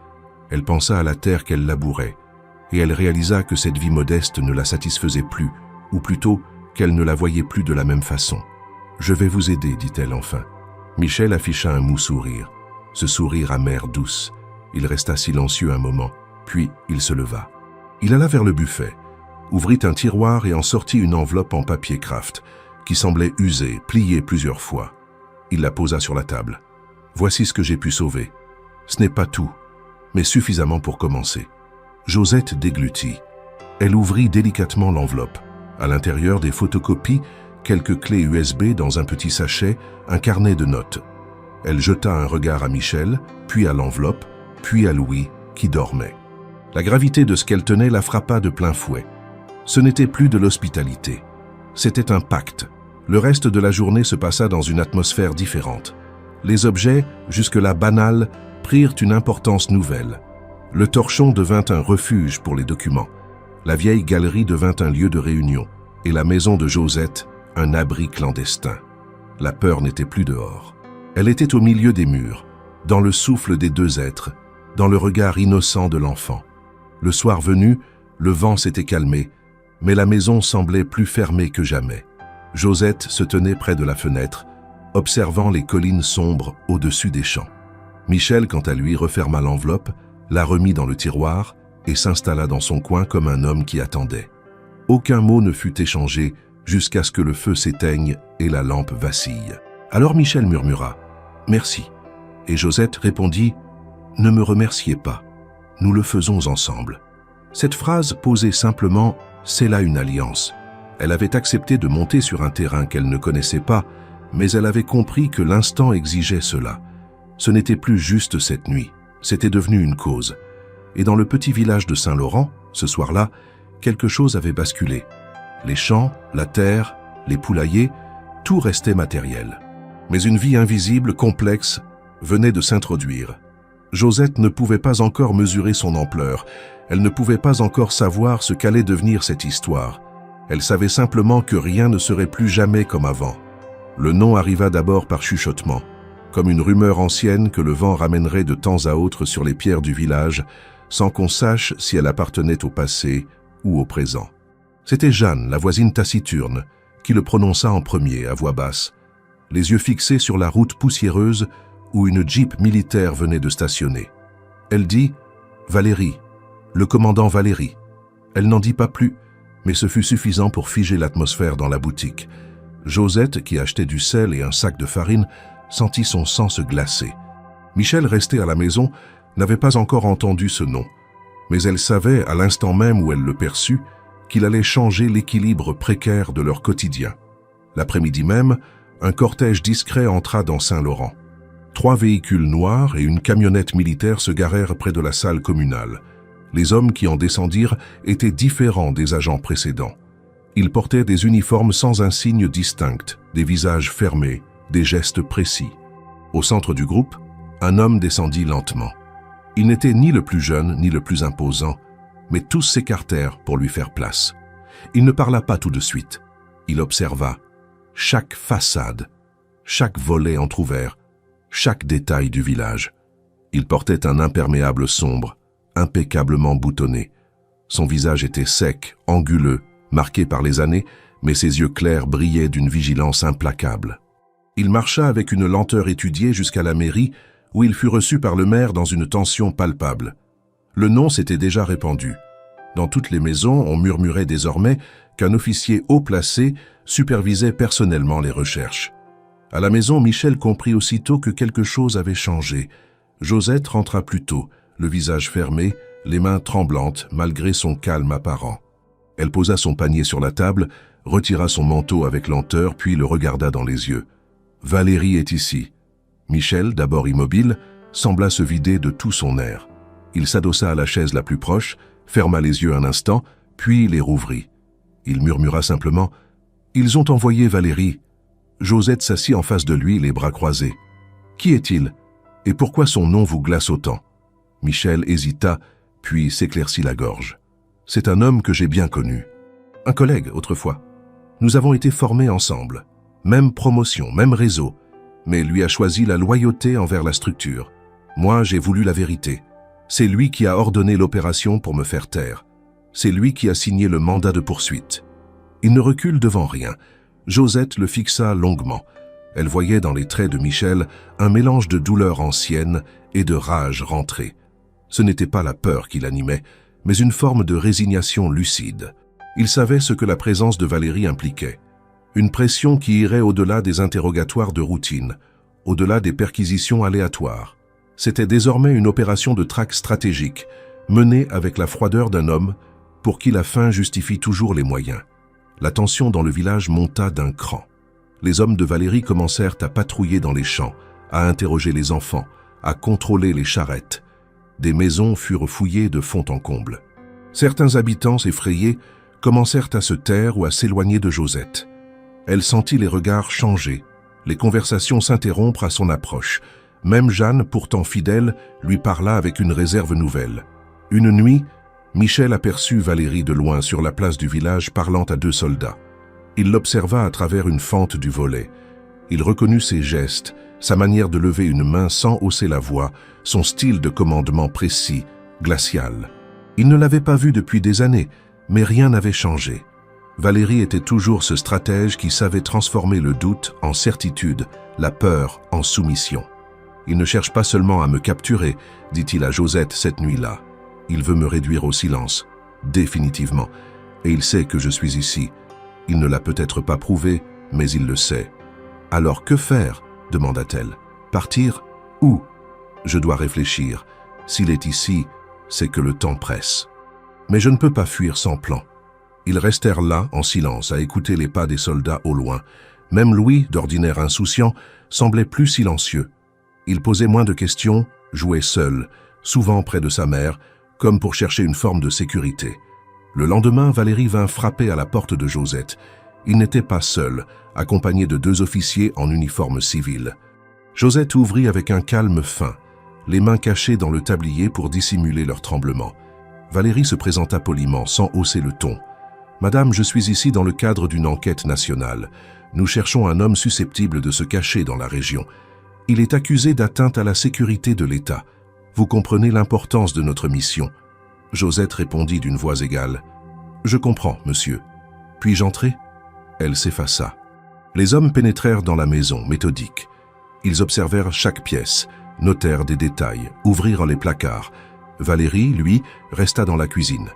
Elle pensa à la terre qu'elle labourait. Et elle réalisa que cette vie modeste ne la satisfaisait plus, ou plutôt qu'elle ne la voyait plus de la même façon. « Je vais vous aider, dit-elle enfin. » Michel afficha un mou sourire. Ce sourire amer douce. Il resta silencieux un moment, puis il se leva. Il alla vers le buffet, ouvrit un tiroir et en sortit une enveloppe en papier kraft, qui semblait usée, pliée plusieurs fois. Il la posa sur la table. « Voici ce que j'ai pu sauver. Ce n'est pas tout, mais suffisamment pour commencer. » Josette déglutit. Elle ouvrit délicatement l'enveloppe. À l'intérieur, des photocopies, quelques clés USB dans un petit sachet, un carnet de notes. Elle jeta un regard à Michel, puis à l'enveloppe, puis à Louis, qui dormait. La gravité de ce qu'elle tenait la frappa de plein fouet. Ce n'était plus de l'hospitalité. C'était un pacte. Le reste de la journée se passa dans une atmosphère différente. Les objets, jusque-là banals, prirent une importance nouvelle. Le torchon devint un refuge pour les documents. La vieille galerie devint un lieu de réunion, et la maison de Josette, un abri clandestin. La peur n'était plus dehors. Elle était au milieu des murs, dans le souffle des deux êtres, dans le regard innocent de l'enfant. Le soir venu, le vent s'était calmé, mais la maison semblait plus fermée que jamais. Josette se tenait près de la fenêtre, observant les collines sombres au-dessus des champs. Michel, quant à lui, referma l'enveloppe, la remit dans le tiroir et s'installa dans son coin comme un homme qui attendait. Aucun mot ne fut échangé jusqu'à ce que le feu s'éteigne et la lampe vacille. Alors Michel murmura « Merci ». Et Josette répondit « Ne me remerciez pas, nous le faisons ensemble ». Cette phrase posée simplement « C'est là une alliance ». Elle avait accepté de monter sur un terrain qu'elle ne connaissait pas, mais elle avait compris que l'instant exigeait cela. Ce n'était plus juste cette nuit, c'était devenu une cause. Et dans le petit village de Saint-Laurent, ce soir-là, quelque chose avait basculé. Les champs, la terre, les poulaillers, tout restait matériel. Mais une vie invisible, complexe, venait de s'introduire. Josette ne pouvait pas encore mesurer son ampleur, elle ne pouvait pas encore savoir ce qu'allait devenir cette histoire. Elle savait simplement que rien ne serait plus jamais comme avant. Le nom arriva d'abord par chuchotement, comme une rumeur ancienne que le vent ramènerait de temps à autre sur les pierres du village, sans qu'on sache si elle appartenait au passé ou au présent. C'était Jeanne, la voisine taciturne, qui le prononça en premier à voix basse, les yeux fixés sur la route poussiéreuse où une jeep militaire venait de stationner. Elle dit « Valérie, le commandant Valérie ». Elle n'en dit pas plus, mais ce fut suffisant pour figer l'atmosphère dans la boutique. Josette, qui achetait du sel et un sac de farine, sentit son sang se glacer. Michel, resté à la maison, n'avait pas encore entendu ce nom, mais elle savait, à l'instant même où elle le perçut, qu'il allait changer l'équilibre précaire de leur quotidien. L'après-midi même, un cortège discret entra dans Saint-Laurent. 3 véhicules noirs et une camionnette militaire se garèrent près de la salle communale. Les hommes qui en descendirent étaient différents des agents précédents. Ils portaient des uniformes sans insignes distincts, des visages fermés, des gestes précis. Au centre du groupe, un homme descendit lentement. Il n'était ni le plus jeune ni le plus imposant, mais tous s'écartèrent pour lui faire place. Il ne parla pas tout de suite. Il observa chaque façade, chaque volet entrouvert, chaque détail du village. Il portait un imperméable sombre, impeccablement boutonné. Son visage était sec, anguleux, marqué par les années, mais ses yeux clairs brillaient d'une vigilance implacable. Il marcha avec une lenteur étudiée jusqu'à la mairie, où il fut reçu par le maire dans une tension palpable. Le nom s'était déjà répandu. Dans toutes les maisons, on murmurait désormais qu'un officier haut placé supervisait personnellement les recherches. À la maison, Michel comprit aussitôt que quelque chose avait changé. Josette rentra plus tôt, le visage fermé, les mains tremblantes malgré son calme apparent. Elle posa son panier sur la table, retira son manteau avec lenteur, puis le regarda dans les yeux. « Valérie est ici. » Michel, d'abord immobile, sembla se vider de tout son air. Il s'adossa à la chaise la plus proche, ferma les yeux un instant, puis les rouvrit. Il murmura simplement « Ils ont envoyé Valérie. » Josette s'assit en face de lui, les bras croisés. « Qui est-il? Et pourquoi son nom vous glace autant ?» Michel hésita, puis s'éclaircit la gorge. « C'est un homme que j'ai bien connu. Un collègue, autrefois. Nous avons été formés ensemble. Même promotion, même réseau. Mais lui a choisi la loyauté envers la structure. Moi, j'ai voulu la vérité. C'est lui qui a ordonné l'opération pour me faire taire. C'est lui qui a signé le mandat de poursuite. » Il ne recule devant rien. Josette le fixa longuement. Elle voyait dans les traits de Michel un mélange de douleur ancienne et de rage rentrée. Ce n'était pas la peur qui l'animait, mais une forme de résignation lucide. Il savait ce que la présence de Valérie impliquait. Une pression qui irait au-delà des interrogatoires de routine, au-delà des perquisitions aléatoires. C'était désormais une opération de traque stratégique, menée avec la froideur d'un homme pour qui la fin justifie toujours les moyens. La tension dans le village monta d'un cran. Les hommes de Valérie commencèrent à patrouiller dans les champs, à interroger les enfants, à contrôler les charrettes. Des maisons furent fouillées de fond en comble. Certains habitants effrayés commencèrent à se taire ou à s'éloigner de Josette. Elle sentit les regards changer, les conversations s'interrompre à son approche. Même Jeanne, pourtant fidèle, lui parla avec une réserve nouvelle. Une nuit, Michel aperçut Valérie de loin sur la place du village parlant à 2 soldats. Il l'observa à travers une fente du volet. Il reconnut ses gestes, sa manière de lever une main sans hausser la voix, son style de commandement précis, glacial. Il ne l'avait pas vue depuis des années, mais rien n'avait changé. Valérie était toujours ce stratège qui savait transformer le doute en certitude, la peur en soumission. « Il ne cherche pas seulement à me capturer, dit-il à Josette cette nuit-là. Il veut me réduire au silence, définitivement, et il sait que je suis ici. Il ne l'a peut-être pas prouvé, mais il le sait. Alors que faire ? Demanda-t-elle. Partir ? Où ? Je dois réfléchir. S'il est ici, c'est que le temps presse. Mais je ne peux pas fuir sans plan. Ils restèrent là, en silence, à écouter les pas des soldats au loin. Même Louis, d'ordinaire insouciant, semblait plus silencieux. Il posait moins de questions, jouait seul, souvent près de sa mère, comme pour chercher une forme de sécurité. Le lendemain, Valérie vint frapper à la porte de Josette. Il n'était pas seul, accompagné de 2 officiers en uniforme civil. Josette ouvrit avec un calme fin, les mains cachées dans le tablier pour dissimuler leur tremblement. Valérie se présenta poliment, sans hausser le ton. « Madame, je suis ici dans le cadre d'une enquête nationale. Nous cherchons un homme susceptible de se cacher dans la région. Il est accusé d'atteinte à la sécurité de l'État. Vous comprenez l'importance de notre mission. » Josette répondit d'une voix égale. « Je comprends, monsieur. Puis-je entrer ?» Elle s'effaça. Les hommes pénétrèrent dans la maison, méthodiques. Ils observèrent chaque pièce, notèrent des détails, ouvrirent les placards. Valérie, lui, resta dans la cuisine.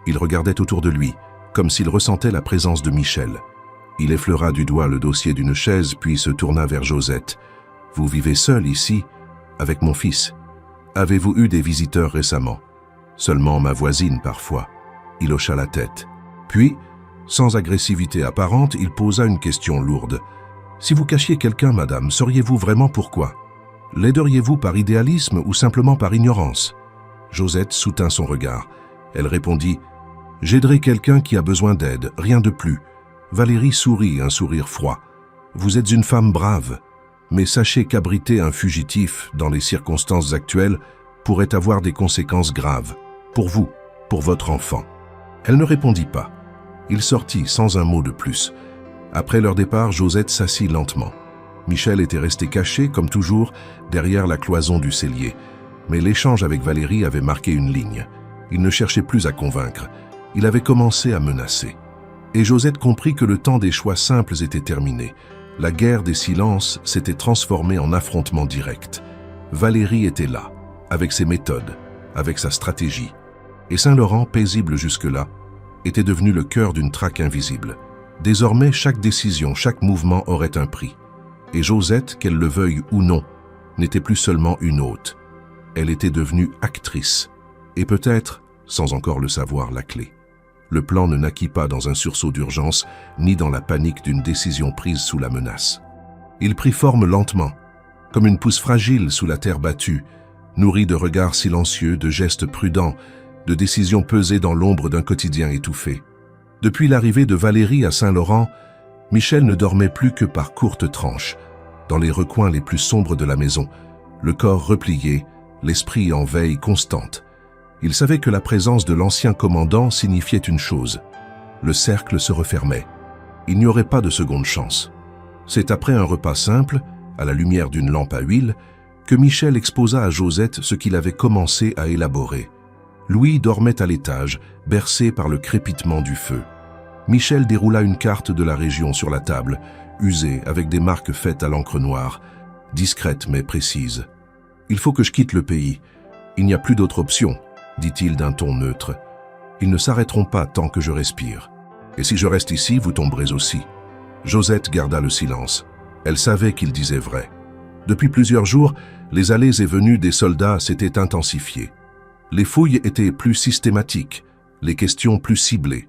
Il regardait autour de lui, comme s'il ressentait la présence de Michel. Il effleura du doigt le dossier d'une chaise, puis se tourna vers Josette. « Vous vivez seul ici, avec mon fils. Avez-vous eu des visiteurs récemment ? » « Seulement ma voisine parfois. » Il hocha la tête. Puis, sans agressivité apparente, il posa une question lourde. « Si vous cachiez quelqu'un, madame, sauriez-vous vraiment pourquoi ? L'aideriez-vous par idéalisme ou simplement par ignorance ?» Josette soutint son regard. Elle répondit « J'aiderai quelqu'un qui a besoin d'aide, rien de plus. » Valérie sourit, un sourire froid. « Vous êtes une femme brave, mais sachez qu'abriter un fugitif dans les circonstances actuelles pourrait avoir des conséquences graves. Pour vous, pour votre enfant. » Elle ne répondit pas. Il sortit sans un mot de plus. Après leur départ, Josette s'assit lentement. Michel était resté caché, comme toujours, derrière la cloison du cellier. Mais l'échange avec Valérie avait marqué une ligne. Il ne cherchait plus à convaincre. Il avait commencé à menacer. Et Josette comprit que le temps des choix simples était terminé. La guerre des silences s'était transformée en affrontement direct. Valérie était là, avec ses méthodes, avec sa stratégie. Et Saint-Laurent, paisible jusque-là, était devenu le cœur d'une traque invisible. Désormais, chaque décision, chaque mouvement aurait un prix. Et Josette, qu'elle le veuille ou non, n'était plus seulement une hôte. Elle était devenue actrice. Et peut-être, sans encore le savoir, la clé. Le plan ne naquit pas dans un sursaut d'urgence, ni dans la panique d'une décision prise sous la menace. Il prit forme lentement, comme une pousse fragile sous la terre battue, nourrie de regards silencieux, de gestes prudents, de décisions pesées dans l'ombre d'un quotidien étouffé. Depuis l'arrivée de Valérie à Saint-Laurent, Michel ne dormait plus que par courtes tranches, dans les recoins les plus sombres de la maison, le corps replié, l'esprit en veille constante. Il savait que la présence de l'ancien commandant signifiait une chose. Le cercle se refermait. Il n'y aurait pas de seconde chance. C'est après un repas simple, à la lumière d'une lampe à huile, que Michel exposa à Josette ce qu'il avait commencé à élaborer. Louis dormait à l'étage, bercé par le crépitement du feu. Michel déroula une carte de la région sur la table, usée avec des marques faites à l'encre noire, discrètes mais précises. « Il faut que je quitte le pays. Il n'y a plus d'autre option, » dit-il d'un ton neutre. « Ils ne s'arrêteront pas tant que je respire. Et si je reste ici, vous tomberez aussi. » Josette garda le silence. Elle savait qu'il disait vrai. Depuis plusieurs jours, les allées et venues des soldats s'étaient intensifiées. Les fouilles étaient plus systématiques, les questions plus ciblées.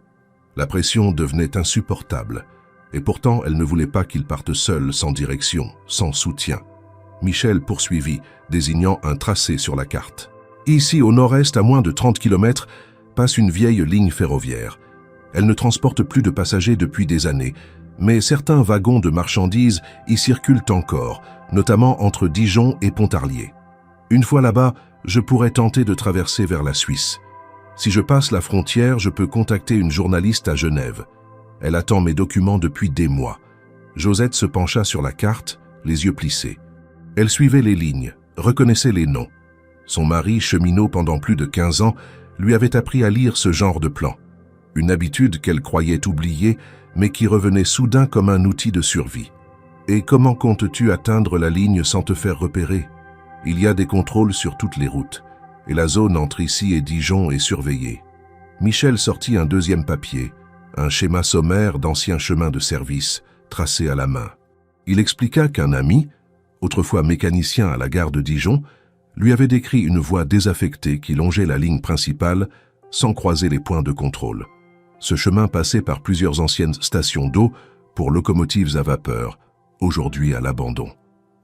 La pression devenait insupportable. Et pourtant, elle ne voulait pas qu'ils partent seuls, sans direction, sans soutien. Michel poursuivit, désignant un tracé sur la carte. Ici, au nord-est, à moins de 30 km, passe une vieille ligne ferroviaire. Elle ne transporte plus de passagers depuis des années, mais certains wagons de marchandises y circulent encore, notamment entre Dijon et Pontarlier. Une fois là-bas, je pourrais tenter de traverser vers la Suisse. Si je passe la frontière, je peux contacter une journaliste à Genève. Elle attend mes documents depuis des mois. Josette se pencha sur la carte, les yeux plissés. Elle suivait les lignes, reconnaissait les noms. Son mari, cheminot pendant plus de 15 ans, lui avait appris à lire ce genre de plan. Une habitude qu'elle croyait oubliée, mais qui revenait soudain comme un outil de survie. Et comment comptes-tu atteindre la ligne sans te faire repérer ? Il y a des contrôles sur toutes les routes, et la zone entre ici et Dijon est surveillée. Michel sortit un deuxième papier, un schéma sommaire d'anciens chemins de service, tracé à la main. Il expliqua qu'un ami, autrefois mécanicien à la gare de Dijon, lui avait décrit une voie désaffectée qui longeait la ligne principale sans croiser les points de contrôle. Ce chemin passait par plusieurs anciennes stations d'eau pour locomotives à vapeur, aujourd'hui à l'abandon.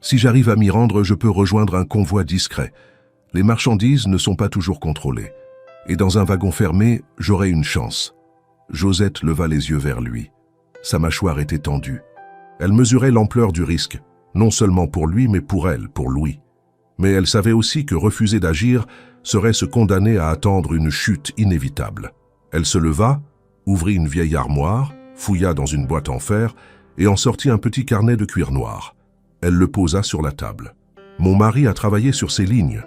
Si j'arrive à m'y rendre, je peux rejoindre un convoi discret. Les marchandises ne sont pas toujours contrôlées. Et dans un wagon fermé, j'aurai une chance. Josette leva les yeux vers lui. Sa mâchoire était tendue. Elle mesurait l'ampleur du risque, non seulement pour lui, mais pour elle, pour Louis. Mais elle savait aussi que refuser d'agir serait se condamner à attendre une chute inévitable. Elle se leva, ouvrit une vieille armoire, fouilla dans une boîte en fer et en sortit un petit carnet de cuir noir. Elle le posa sur la table. « Mon mari a travaillé sur ces lignes.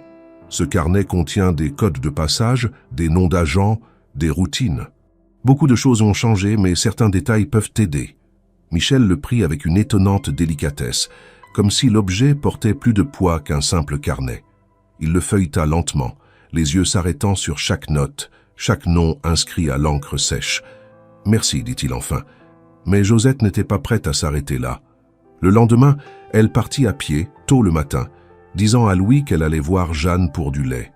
Ce carnet contient des codes de passage, des noms d'agents, des routines. Beaucoup de choses ont changé, mais certains détails peuvent t'aider. » Michel le prit avec une étonnante délicatesse, comme si l'objet portait plus de poids qu'un simple carnet. Il le feuilleta lentement, les yeux s'arrêtant sur chaque note, chaque nom inscrit à l'encre sèche. « Merci, dit-il enfin. » Mais Josette n'était pas prête à s'arrêter là. Le lendemain, elle partit à pied, tôt le matin, disant à Louis qu'elle allait voir Jeanne pour du lait.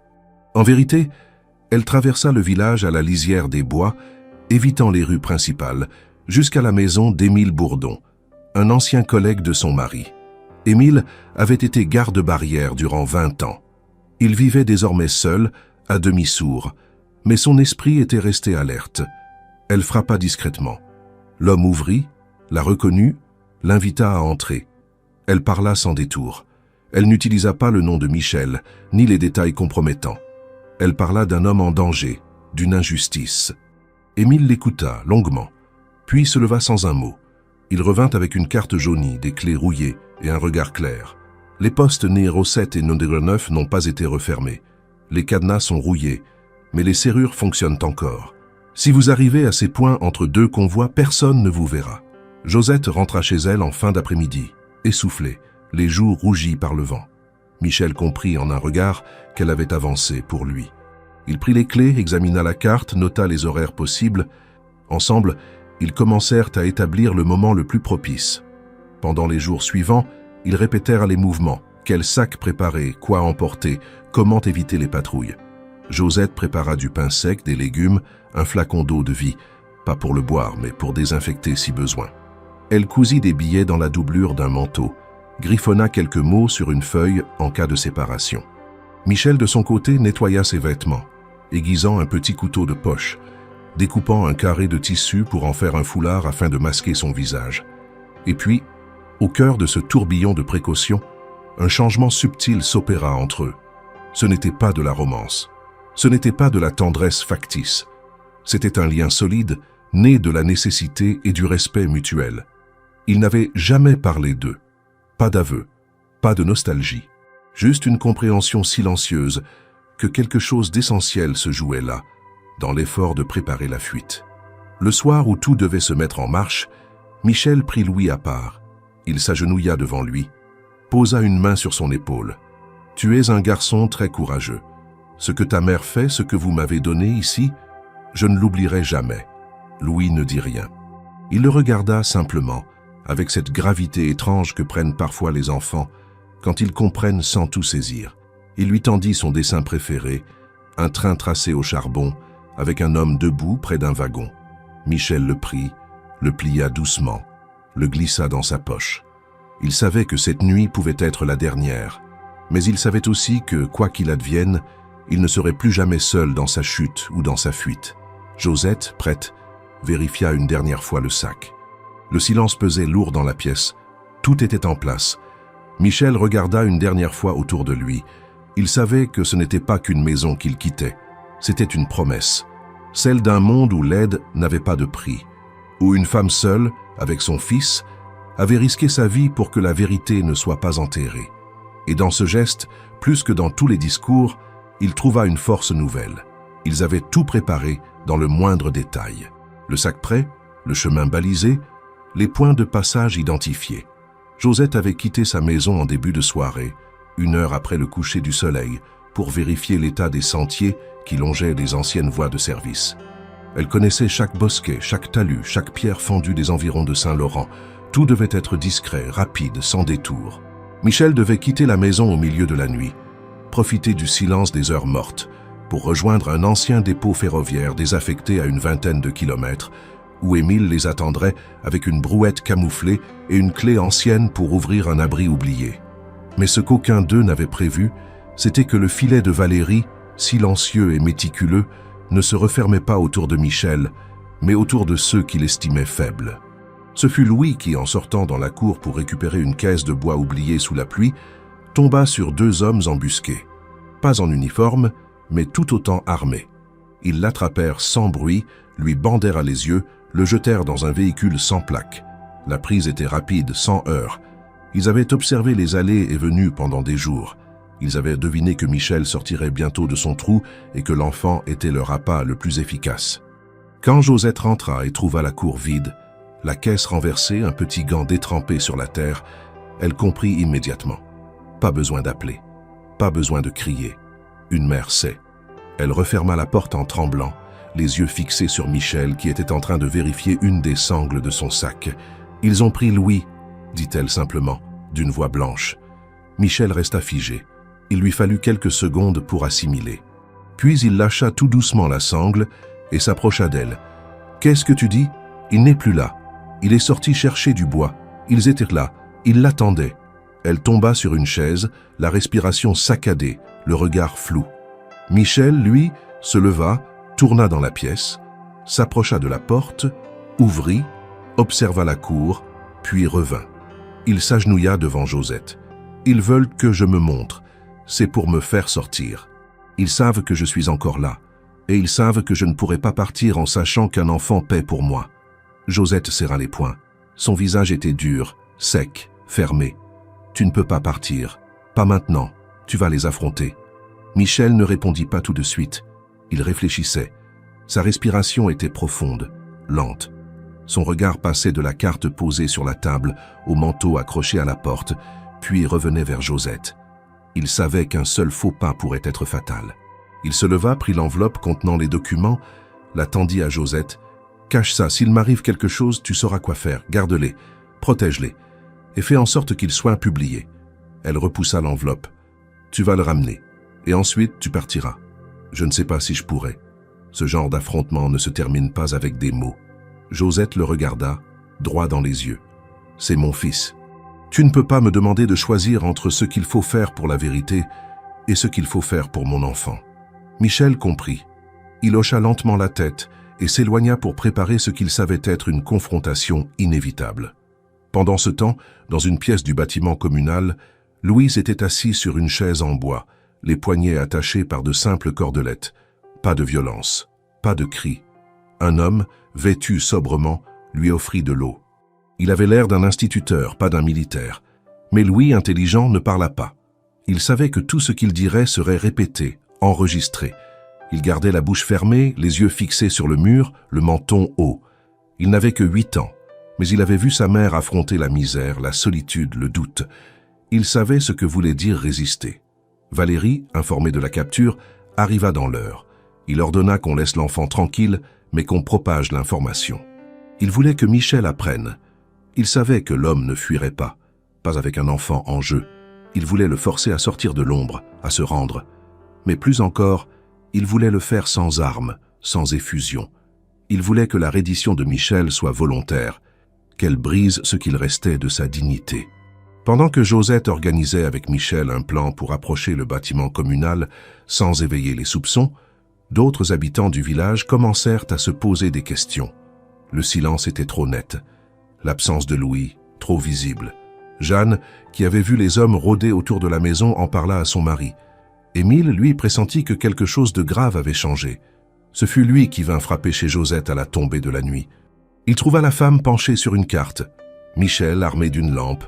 En vérité, elle traversa le village à la lisière des bois, évitant les rues principales, jusqu'à la maison d'Émile Bourdon, un ancien collègue de son mari. Émile avait été garde-barrière durant 20 ans. Il vivait désormais seul, à demi sourd, mais son esprit était resté alerte. Elle frappa discrètement. L'homme ouvrit, la reconnut, l'invita à entrer. Elle parla sans détour. Elle n'utilisa pas le nom de Michel, ni les détails compromettants. Elle parla d'un homme en danger, d'une injustice. Émile l'écouta longuement, puis se leva sans un mot. Il revint avec une carte jaunie, des clés rouillées et un regard clair. Les postes numéro 7 et numéro 9 n'ont pas été refermés. Les cadenas sont rouillés, mais les serrures fonctionnent encore. Si vous arrivez à ces points entre deux convois, personne ne vous verra. Josette rentra chez elle en fin d'après-midi, essoufflée, les joues rougies par le vent. Michel comprit en un regard qu'elle avait avancé pour lui. Il prit les clés, examina la carte, nota les horaires possibles. Ensemble, ils commencèrent à établir le moment le plus propice. Pendant les jours suivants, ils répétèrent les mouvements, quel sac préparer, quoi emporter, comment éviter les patrouilles. Josette prépara du pain sec, des légumes, un flacon d'eau de vie, pas pour le boire, mais pour désinfecter si besoin. Elle cousit des billets dans la doublure d'un manteau, griffonna quelques mots sur une feuille en cas de séparation. Michel, de son côté, nettoya ses vêtements, aiguisant un petit couteau de poche, découpant un carré de tissu pour en faire un foulard afin de masquer son visage. Et puis, au cœur de ce tourbillon de précautions, un changement subtil s'opéra entre eux. Ce n'était pas de la romance, ce n'était pas de la tendresse factice. C'était un lien solide, né de la nécessité et du respect mutuel. Ils n'avaient jamais parlé d'eux. Pas d'aveu, pas de nostalgie. Juste une compréhension silencieuse que quelque chose d'essentiel se jouait là, dans l'effort de préparer la fuite. Le soir où tout devait se mettre en marche, Michel prit Louis à part. Il s'agenouilla devant lui, posa une main sur son épaule. « Tu es un garçon très courageux. Ce que ta mère fait, ce que vous m'avez donné ici, je ne l'oublierai jamais. » Louis ne dit rien. Il le regarda simplement, avec cette gravité étrange que prennent parfois les enfants quand ils comprennent sans tout saisir. Il lui tendit son dessin préféré, un train tracé au charbon, avec un homme debout près d'un wagon. Michel le prit, le plia doucement, le glissa dans sa poche. Il savait que cette nuit pouvait être la dernière, mais il savait aussi que, quoi qu'il advienne, il ne serait plus jamais seul dans sa chute ou dans sa fuite. Josette, prête, vérifia une dernière fois le sac. Le silence pesait lourd dans la pièce. Tout était en place. Michel regarda une dernière fois autour de lui. Il savait que ce n'était pas qu'une maison qu'il quittait. C'était une promesse. Celle d'un monde où l'aide n'avait pas de prix. Où une femme seule, avec son fils, avait risqué sa vie pour que la vérité ne soit pas enterrée. Et dans ce geste, plus que dans tous les discours, il trouva une force nouvelle. Ils avaient tout préparé dans le moindre détail. Le sac prêt, le chemin balisé, les points de passage identifiés. Josette avait quitté sa maison en début de soirée, 1 heure après le coucher du soleil, pour vérifier l'état des sentiers qui longeaient les anciennes voies de service. Elle connaissait chaque bosquet, chaque talus, chaque pierre fendue des environs de Saint-Laurent, Tout devait être discret, rapide, sans détour. Michel devait quitter la maison au milieu de la nuit, profiter du silence des heures mortes, pour rejoindre un ancien dépôt ferroviaire désaffecté à une vingtaine de kilomètres, où Émile les attendrait avec une brouette camouflée et une clé ancienne pour ouvrir un abri oublié. Mais ce qu'aucun d'eux n'avait prévu, c'était que le filet de Valérie, silencieux et méticuleux, ne se refermait pas autour de Michel, mais autour de ceux qu'il estimait faibles. Ce fut Louis qui, en sortant dans la cour pour récupérer une caisse de bois oubliée sous la pluie, tomba sur deux hommes embusqués. Pas en uniforme, mais tout autant armés. Ils l'attrapèrent sans bruit, lui bandèrent les yeux, le jetèrent dans un véhicule sans plaque. La prise était rapide, sans heurts. Ils avaient observé les allées et venues pendant des jours. Ils avaient deviné que Michel sortirait bientôt de son trou et que l'enfant était le appât le plus efficace. Quand Josette rentra et trouva la cour vide, la caisse renversée, un petit gant détrempé sur la terre, elle comprit immédiatement. Pas besoin d'appeler, pas besoin de crier. Une mère sait. Elle referma la porte en tremblant, les yeux fixés sur Michel qui était en train de vérifier une des sangles de son sac. « Ils ont pris Louis », dit-elle simplement, d'une voix blanche. Michel resta figé. Il lui fallut quelques secondes pour assimiler. Puis il lâcha tout doucement la sangle et s'approcha d'elle. « Qu'est-ce que tu dis ? Il n'est plus là. Il est sorti chercher du bois. Ils étaient là. Ils l'attendaient. » Elle tomba sur une chaise, la respiration saccadée, le regard flou. Michel, lui, se leva, tourna dans la pièce, s'approcha de la porte, ouvrit, observa la cour, puis revint. Il s'agenouilla devant Josette. « Ils veulent que je me montre. C'est pour me faire sortir. Ils savent que je suis encore là, et ils savent que je ne pourrai pas partir en sachant qu'un enfant paie pour moi. » Josette serra les poings. Son visage était dur, sec, fermé. « Tu ne peux pas partir. Pas maintenant. Tu vas les affronter. » Michel ne répondit pas tout de suite. Il réfléchissait. Sa respiration était profonde, lente. Son regard passait de la carte posée sur la table au manteau accroché à la porte, puis revenait vers Josette. Il savait qu'un seul faux pas pourrait être fatal. Il se leva, prit l'enveloppe contenant les documents, la tendit à Josette. « Cache ça, s'il m'arrive quelque chose, tu sauras quoi faire. Garde-les, protège-les, et fais en sorte qu'ils soient publiés. » Elle repoussa l'enveloppe. « Tu vas le ramener, et ensuite tu partiras. Je ne sais pas si je pourrai. Ce genre d'affrontement ne se termine pas avec des mots. » Josette le regarda, droit dans les yeux. « C'est mon fils. Tu ne peux pas me demander de choisir entre ce qu'il faut faire pour la vérité et ce qu'il faut faire pour mon enfant. » Michel comprit. Il hocha lentement la tête et s'éloigna pour préparer ce qu'il savait être une confrontation inévitable. Pendant ce temps, dans une pièce du bâtiment communal, Louise était assise sur une chaise en bois, les poignets attachés par de simples cordelettes. Pas de violence, pas de cris. Un homme, vêtu sobrement, lui offrit de l'eau. Il avait l'air d'un instituteur, pas d'un militaire. Mais Louis, intelligent, ne parla pas. Il savait que tout ce qu'il dirait serait répété, enregistré. Il gardait la bouche fermée, les yeux fixés sur le mur, le menton haut. Il n'avait que 8 ans, mais il avait vu sa mère affronter la misère, la solitude, le doute. Il savait ce que voulait dire résister. Valérie, informée de la capture, arriva dans l'heure. Il ordonna qu'on laisse l'enfant tranquille, mais qu'on propage l'information. Il voulait que Michel apprenne. Il savait que l'homme ne fuirait pas avec un enfant en jeu. Il voulait le forcer à sortir de l'ombre, à se rendre. Mais plus encore, il voulait le faire sans armes, sans effusion. Il voulait que la reddition de Michel soit volontaire, qu'elle brise ce qu'il restait de sa dignité. Pendant que Josette organisait avec Michel un plan pour approcher le bâtiment communal sans éveiller les soupçons, d'autres habitants du village commencèrent à se poser des questions. Le silence était trop net. L'absence de Louis, trop visible. Jeanne, qui avait vu les hommes rôder autour de la maison, en parla à son mari. Émile, lui, pressentit que quelque chose de grave avait changé. Ce fut lui qui vint frapper chez Josette à la tombée de la nuit. Il trouva la femme penchée sur une carte, Michel armé d'une lampe,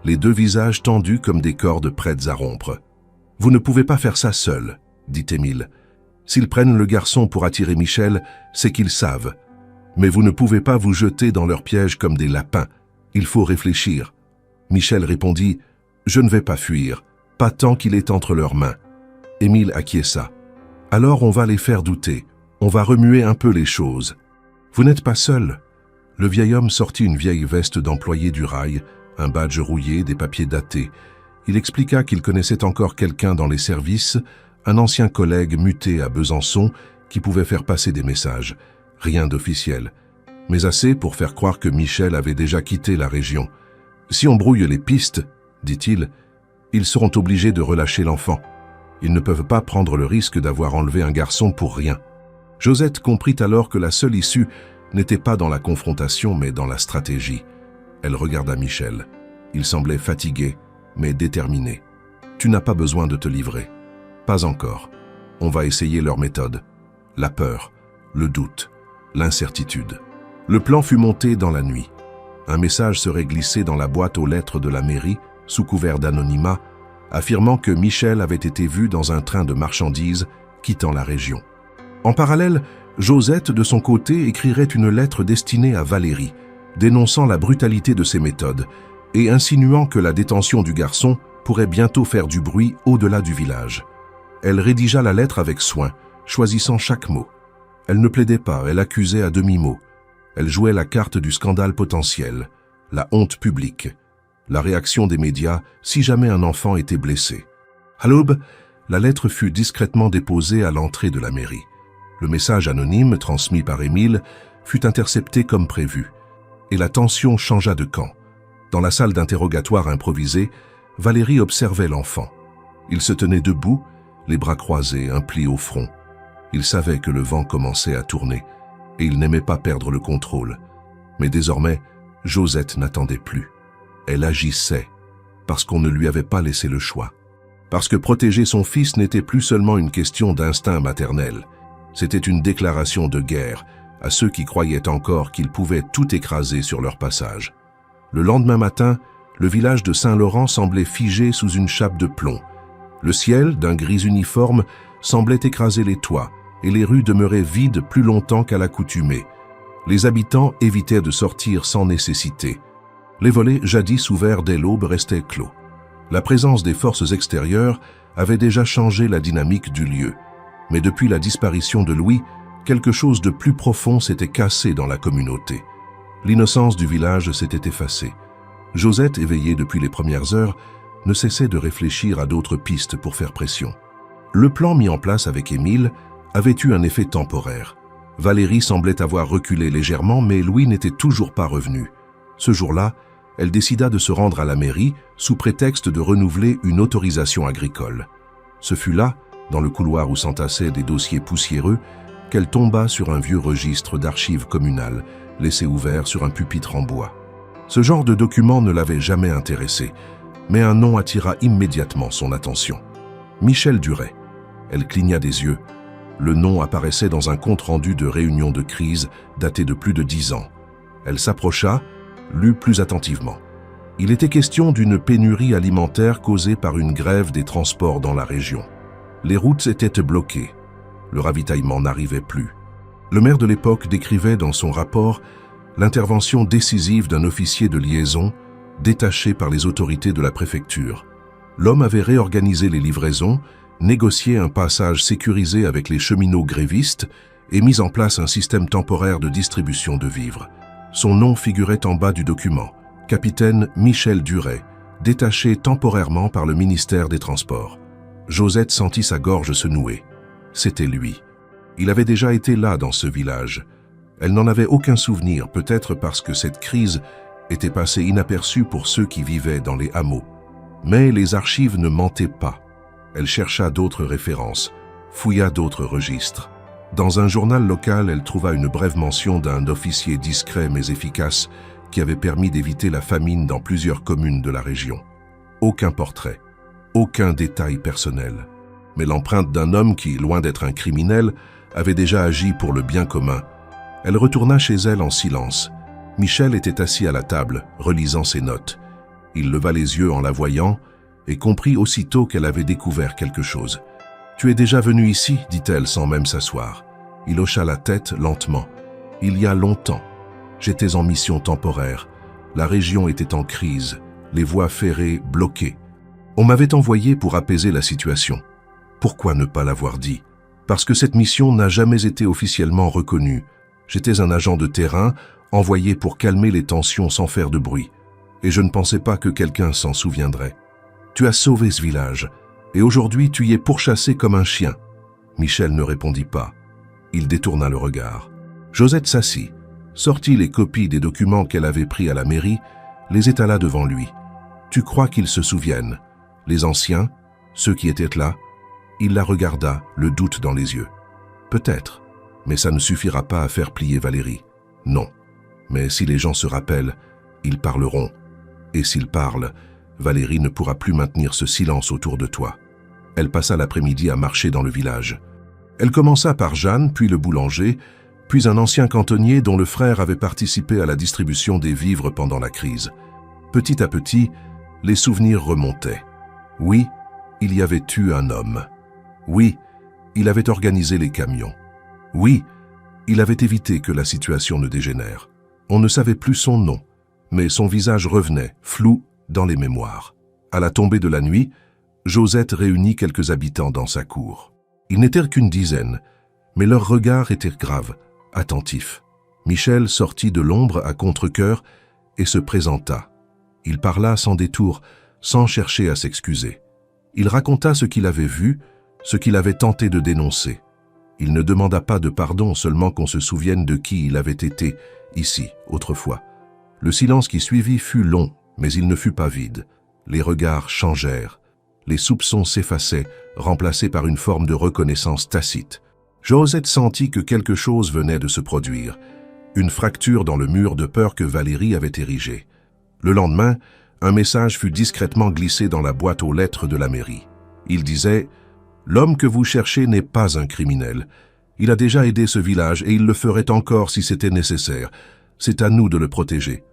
les deux visages tendus comme des cordes prêtes à rompre. « Vous ne pouvez pas faire ça seul, » dit Émile. « S'ils prennent le garçon pour attirer Michel, c'est qu'ils savent. Mais vous ne pouvez pas vous jeter dans leur piège comme des lapins. Il faut réfléchir. » Michel répondit « Je ne vais pas fuir, pas tant qu'il est entre leurs mains. » Émile acquiesça. « Alors on va les faire douter, on va remuer un peu les choses. Vous n'êtes pas seul. Le vieil homme sortit une vieille veste d'employé du rail, un badge rouillé, des papiers datés. Il expliqua qu'il connaissait encore quelqu'un dans les services, un ancien collègue muté à Besançon qui pouvait faire passer des messages. Rien d'officiel, mais assez pour faire croire que Michel avait déjà quitté la région. Si on brouille les pistes, dit-il, ils seront obligés de relâcher l'enfant. Ils ne peuvent pas prendre le risque d'avoir enlevé un garçon pour rien. Josette comprit alors que la seule issue n'était pas dans la confrontation, mais dans la stratégie. Elle regarda Michel. Il semblait fatigué, mais déterminé. « Tu n'as pas besoin de te livrer. »« Pas encore. On va essayer leur méthode. » La peur, le doute, l'incertitude. Le plan fut monté dans la nuit. Un message serait glissé dans la boîte aux lettres de la mairie, sous couvert d'anonymat, affirmant que Michel avait été vu dans un train de marchandises quittant la région. En parallèle, Josette, de son côté, écrirait une lettre destinée à Valérie, dénonçant la brutalité de ses méthodes et insinuant que la détention du garçon pourrait bientôt faire du bruit au-delà du village. Elle rédigea la lettre avec soin, choisissant chaque mot. Elle ne plaidait pas, elle accusait à demi-mot. Elle jouait la carte du scandale potentiel, la honte publique, la réaction des médias si jamais un enfant était blessé. À l'aube, la lettre fut discrètement déposée à l'entrée de la mairie. Le message anonyme, transmis par Émile, fut intercepté comme prévu, et la tension changea de camp. Dans la salle d'interrogatoire improvisée, Valérie observait l'enfant. Il se tenait debout, les bras croisés, un pli au front. Il savait que le vent commençait à tourner, et il n'aimait pas perdre le contrôle. Mais désormais, Josette n'attendait plus. Elle agissait, parce qu'on ne lui avait pas laissé le choix. Parce que protéger son fils n'était plus seulement une question d'instinct maternel. C'était une déclaration de guerre à ceux qui croyaient encore qu'ils pouvaient tout écraser sur leur passage. Le lendemain matin, le village de Saint-Laurent semblait figé sous une chape de plomb. Le ciel, d'un gris uniforme, semblait écraser les toits, et les rues demeuraient vides plus longtemps qu'à l'accoutumée. Les habitants évitaient de sortir sans nécessité. Les volets, jadis ouverts dès l'aube, restaient clos. La présence des forces extérieures avait déjà changé la dynamique du lieu. Mais depuis la disparition de Louis, quelque chose de plus profond s'était cassé dans la communauté. L'innocence du village s'était effacée. Josette, éveillée depuis les premières heures, ne cessait de réfléchir à d'autres pistes pour faire pression. Le plan mis en place avec Émile avait eu un effet temporaire. Valérie semblait avoir reculé légèrement, mais Louis n'était toujours pas revenu. Ce jour-là, elle décida de se rendre à la mairie sous prétexte de renouveler une autorisation agricole. Ce fut là, dans le couloir où s'entassaient des dossiers poussiéreux, qu'elle tomba sur un vieux registre d'archives communales, laissé ouvert sur un pupitre en bois. Ce genre de document ne l'avait jamais intéressée, mais un nom attira immédiatement son attention. Michel Duret. Elle cligna des yeux. Le nom apparaissait dans un compte-rendu de réunion de crise daté de plus de 10 ans. Elle s'approcha, lut plus attentivement. Il était question d'une pénurie alimentaire causée par une grève des transports dans la région. Les routes étaient bloquées. Le ravitaillement n'arrivait plus. Le maire de l'époque décrivait dans son rapport l'intervention décisive d'un officier de liaison détaché par les autorités de la préfecture. L'homme avait réorganisé les livraisons, négocié un passage sécurisé avec les cheminots grévistes et mis en place un système temporaire de distribution de vivres. Son nom figurait en bas du document, capitaine Michel Duret, détaché temporairement par le ministère des Transports. Josette sentit sa gorge se nouer. C'était lui. Il avait déjà été là dans ce village. Elle n'en avait aucun souvenir, peut-être parce que cette crise était passée inaperçue pour ceux qui vivaient dans les hameaux. Mais les archives ne mentaient pas. Elle chercha d'autres références, fouilla d'autres registres. Dans un journal local, elle trouva une brève mention d'un officier discret mais efficace qui avait permis d'éviter la famine dans plusieurs communes de la région. Aucun portrait, aucun détail personnel, mais l'empreinte d'un homme qui, loin d'être un criminel, avait déjà agi pour le bien commun. Elle retourna chez elle en silence. Michel était assis à la table, relisant ses notes. Il leva les yeux en la voyant et comprit aussitôt qu'elle avait découvert quelque chose. « Tu es déjà venu ici ?» dit-elle sans même s'asseoir. Il hocha la tête lentement. « Il y a longtemps. J'étais en mission temporaire. La région était en crise, les voies ferrées bloquées. On m'avait envoyé pour apaiser la situation. Pourquoi ne pas l'avoir dit? Parce que cette mission n'a jamais été officiellement reconnue. J'étais un agent de terrain, envoyé pour calmer les tensions sans faire de bruit, et je ne pensais pas que quelqu'un s'en souviendrait. Tu as sauvé ce village, et aujourd'hui tu y es pourchassé comme un chien. » Michel ne répondit pas. Il détourna le regard. Josette s'assit, sortit les copies des documents qu'elle avait pris à la mairie, les étala devant lui. « Tu crois qu'ils se souviennent? Les anciens, ceux qui étaient là ?» Il la regarda, le doute dans les yeux. « Peut-être, mais ça ne suffira pas à faire plier Valérie. Non, mais si les gens se rappellent, ils parleront. Et s'ils parlent, Valérie ne pourra plus maintenir ce silence autour de toi. » Elle passa l'après-midi à marcher dans le village. Elle commença par Jeanne, puis le boulanger, puis un ancien cantonnier dont le frère avait participé à la distribution des vivres pendant la crise. Petit à petit, les souvenirs remontaient. Oui, il y avait eu un homme. Oui, il avait organisé les camions. Oui, il avait évité que la situation ne dégénère. On ne savait plus son nom, mais son visage revenait, flou, dans les mémoires. À la tombée de la nuit, Josette réunit quelques habitants dans sa cour. Ils n'étaient qu'une dizaine, mais leurs regards étaient graves, attentifs. Michel sortit de l'ombre à contre-cœur et se présenta. Il parla sans détour, sans chercher à s'excuser. Il raconta ce qu'il avait vu, ce qu'il avait tenté de dénoncer. Il ne demanda pas de pardon, seulement qu'on se souvienne de qui il avait été, ici, autrefois. Le silence qui suivit fut long, mais il ne fut pas vide. Les regards changèrent. Les soupçons s'effaçaient, remplacés par une forme de reconnaissance tacite. Josette sentit que quelque chose venait de se produire, une fracture dans le mur de peur que Valérie avait érigé. Le lendemain, un message fut discrètement glissé dans la boîte aux lettres de la mairie. Il disait « L'homme que vous cherchez n'est pas un criminel. Il a déjà aidé ce village et il le ferait encore si c'était nécessaire. C'est à nous de le protéger. »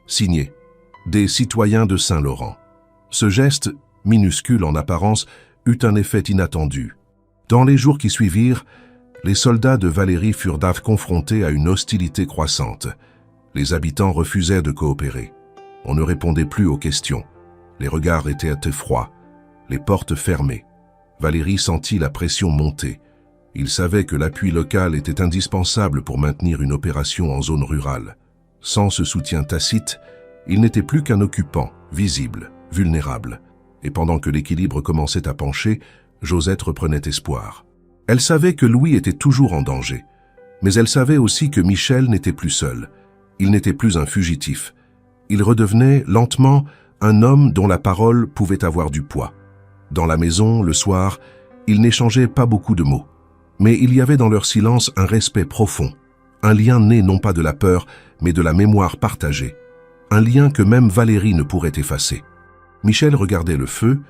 Signé « Des citoyens de Saint-Laurent. » Ce geste, minuscule en apparence, eut un effet inattendu. Dans les jours qui suivirent, les soldats de Valérie furent confrontés à une hostilité croissante. Les habitants refusaient de coopérer. On ne répondait plus aux questions. Les regards étaient froids, les portes fermées. Valérie sentit la pression monter. Il savait que l'appui local était indispensable pour maintenir une opération en zone rurale. Sans ce soutien tacite, il n'était plus qu'un occupant, visible, vulnérable. Et pendant que l'équilibre commençait à pencher, Josette reprenait espoir. Elle savait que Louis était toujours en danger, mais elle savait aussi que Michel n'était plus seul. Il n'était plus un fugitif. Il redevenait, lentement, un homme dont la parole pouvait avoir du poids. Dans la maison, le soir, ils n'échangeaient pas beaucoup de mots. Mais il y avait dans leur silence un respect profond, un lien né non pas de la peur, mais de la mémoire partagée. Un lien que même Valérie ne pourrait effacer. Michel regardait le feu,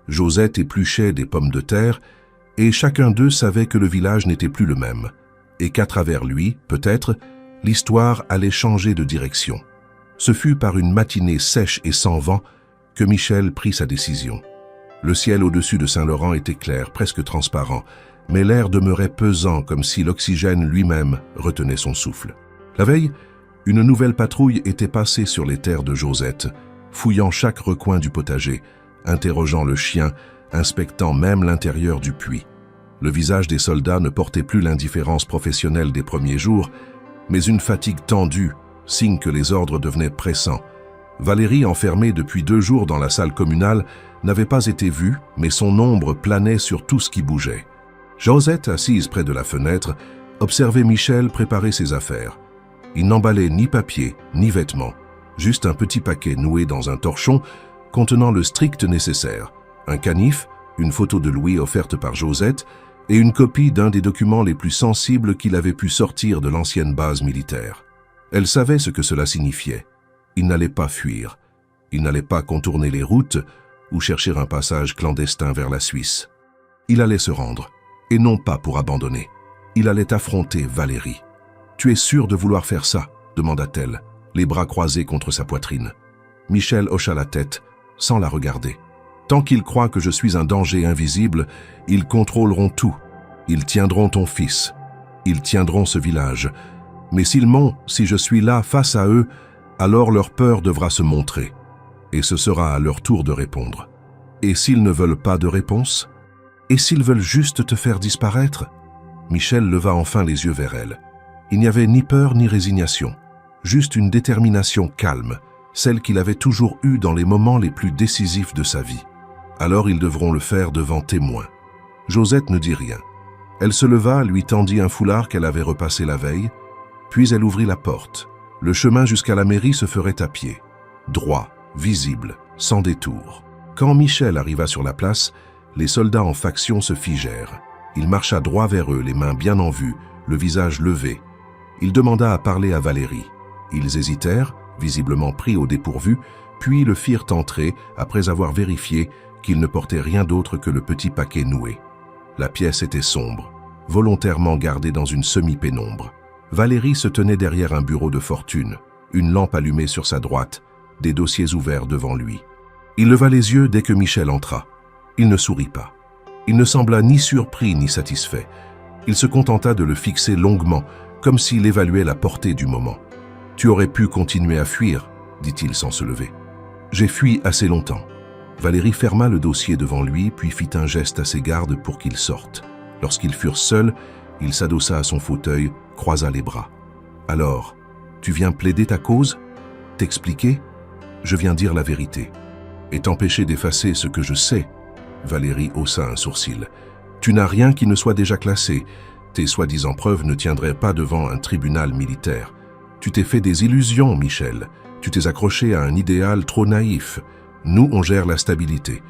Josette épluchait des pommes de terre, et chacun d'eux savait que le village n'était plus le même, et qu'à travers lui, peut-être, l'histoire allait changer de direction. Ce fut par une matinée sèche et sans vent que Michel prit sa décision. Le ciel au-dessus de Saint-Laurent était clair, presque transparent, mais l'air demeurait pesant comme si l'oxygène lui-même retenait son souffle. La veille, une nouvelle patrouille était passée sur les terres de Josette, fouillant chaque recoin du potager, interrogeant le chien, inspectant même l'intérieur du puits. Le visage des soldats ne portait plus l'indifférence professionnelle des premiers jours, mais une fatigue tendue, signe que les ordres devenaient pressants. Valérie, enfermée depuis 2 jours dans la salle communale, n'avait pas été vue, mais son ombre planait sur tout ce qui bougeait. Josette, assise près de la fenêtre, observait Michel préparer ses affaires. Il n'emballait ni papier, ni vêtements, juste un petit paquet noué dans un torchon contenant le strict nécessaire, un canif, une photo de Louis offerte par Josette et une copie d'un des documents les plus sensibles qu'il avait pu sortir de l'ancienne base militaire. Elle savait ce que cela signifiait. Il n'allait pas fuir. Il n'allait pas contourner les routes ou chercher un passage clandestin vers la Suisse. Il allait se rendre, et non pas pour abandonner. Il allait affronter Valérie. « Tu es sûr de vouloir faire ça ?» demanda-t-elle, les bras croisés contre sa poitrine. Michel hocha la tête, sans la regarder. « Tant qu'ils croient que je suis un danger invisible, ils contrôleront tout. Ils tiendront ton fils. Ils tiendront ce village. Mais s'ils m'ont, si je suis là face à eux, alors leur peur devra se montrer. Et ce sera à leur tour de répondre. Et s'ils ne veulent pas de réponse? Et s'ils veulent juste te faire disparaître ?» Michel leva enfin les yeux vers elle. Il n'y avait ni peur ni résignation. juste une détermination calme, celle qu'il avait toujours eue dans les moments les plus décisifs de sa vie. Alors ils devront le faire devant témoins. Josette ne dit rien. Elle se leva, lui tendit un foulard qu'elle avait repassé la veille, puis elle ouvrit la porte. Le chemin jusqu'à la mairie se ferait à pied, droit, visible, sans détour. Quand Michel arriva sur la place, les soldats en faction se figèrent. Il marcha droit vers eux, les mains bien en vue, le visage levé. Il demanda à parler à Valérie. Ils hésitèrent, visiblement pris au dépourvu, puis le firent entrer après avoir vérifié qu'il ne portait rien d'autre que le petit paquet noué. La pièce était sombre, volontairement gardée dans une semi-pénombre. Valérie se tenait derrière un bureau de fortune, une lampe allumée sur sa droite, des dossiers ouverts devant lui. Il leva les yeux dès que Michel entra. Il ne sourit pas. Il ne sembla ni surpris ni satisfait. Il se contenta de le fixer longuement, comme s'il évaluait la portée du moment. « Tu aurais pu continuer à fuir, » dit-il sans se lever. « J'ai fui assez longtemps. » Valérie ferma le dossier devant lui, puis fit un geste à ses gardes pour qu'ils sortent. Lorsqu'ils furent seuls, il s'adossa à son fauteuil, croisa les bras. « Alors, tu viens plaider ta cause? T'expliquer? Je viens dire la vérité. Et t'empêcher d'effacer ce que je sais. » Valérie haussa un sourcil. « Tu n'as rien qui ne soit déjà classé. Tes soi-disant preuves ne tiendraient pas devant un tribunal militaire. Tu t'es fait des illusions, Michel. Tu t'es accroché à un idéal trop naïf. Nous, on gère la stabilité,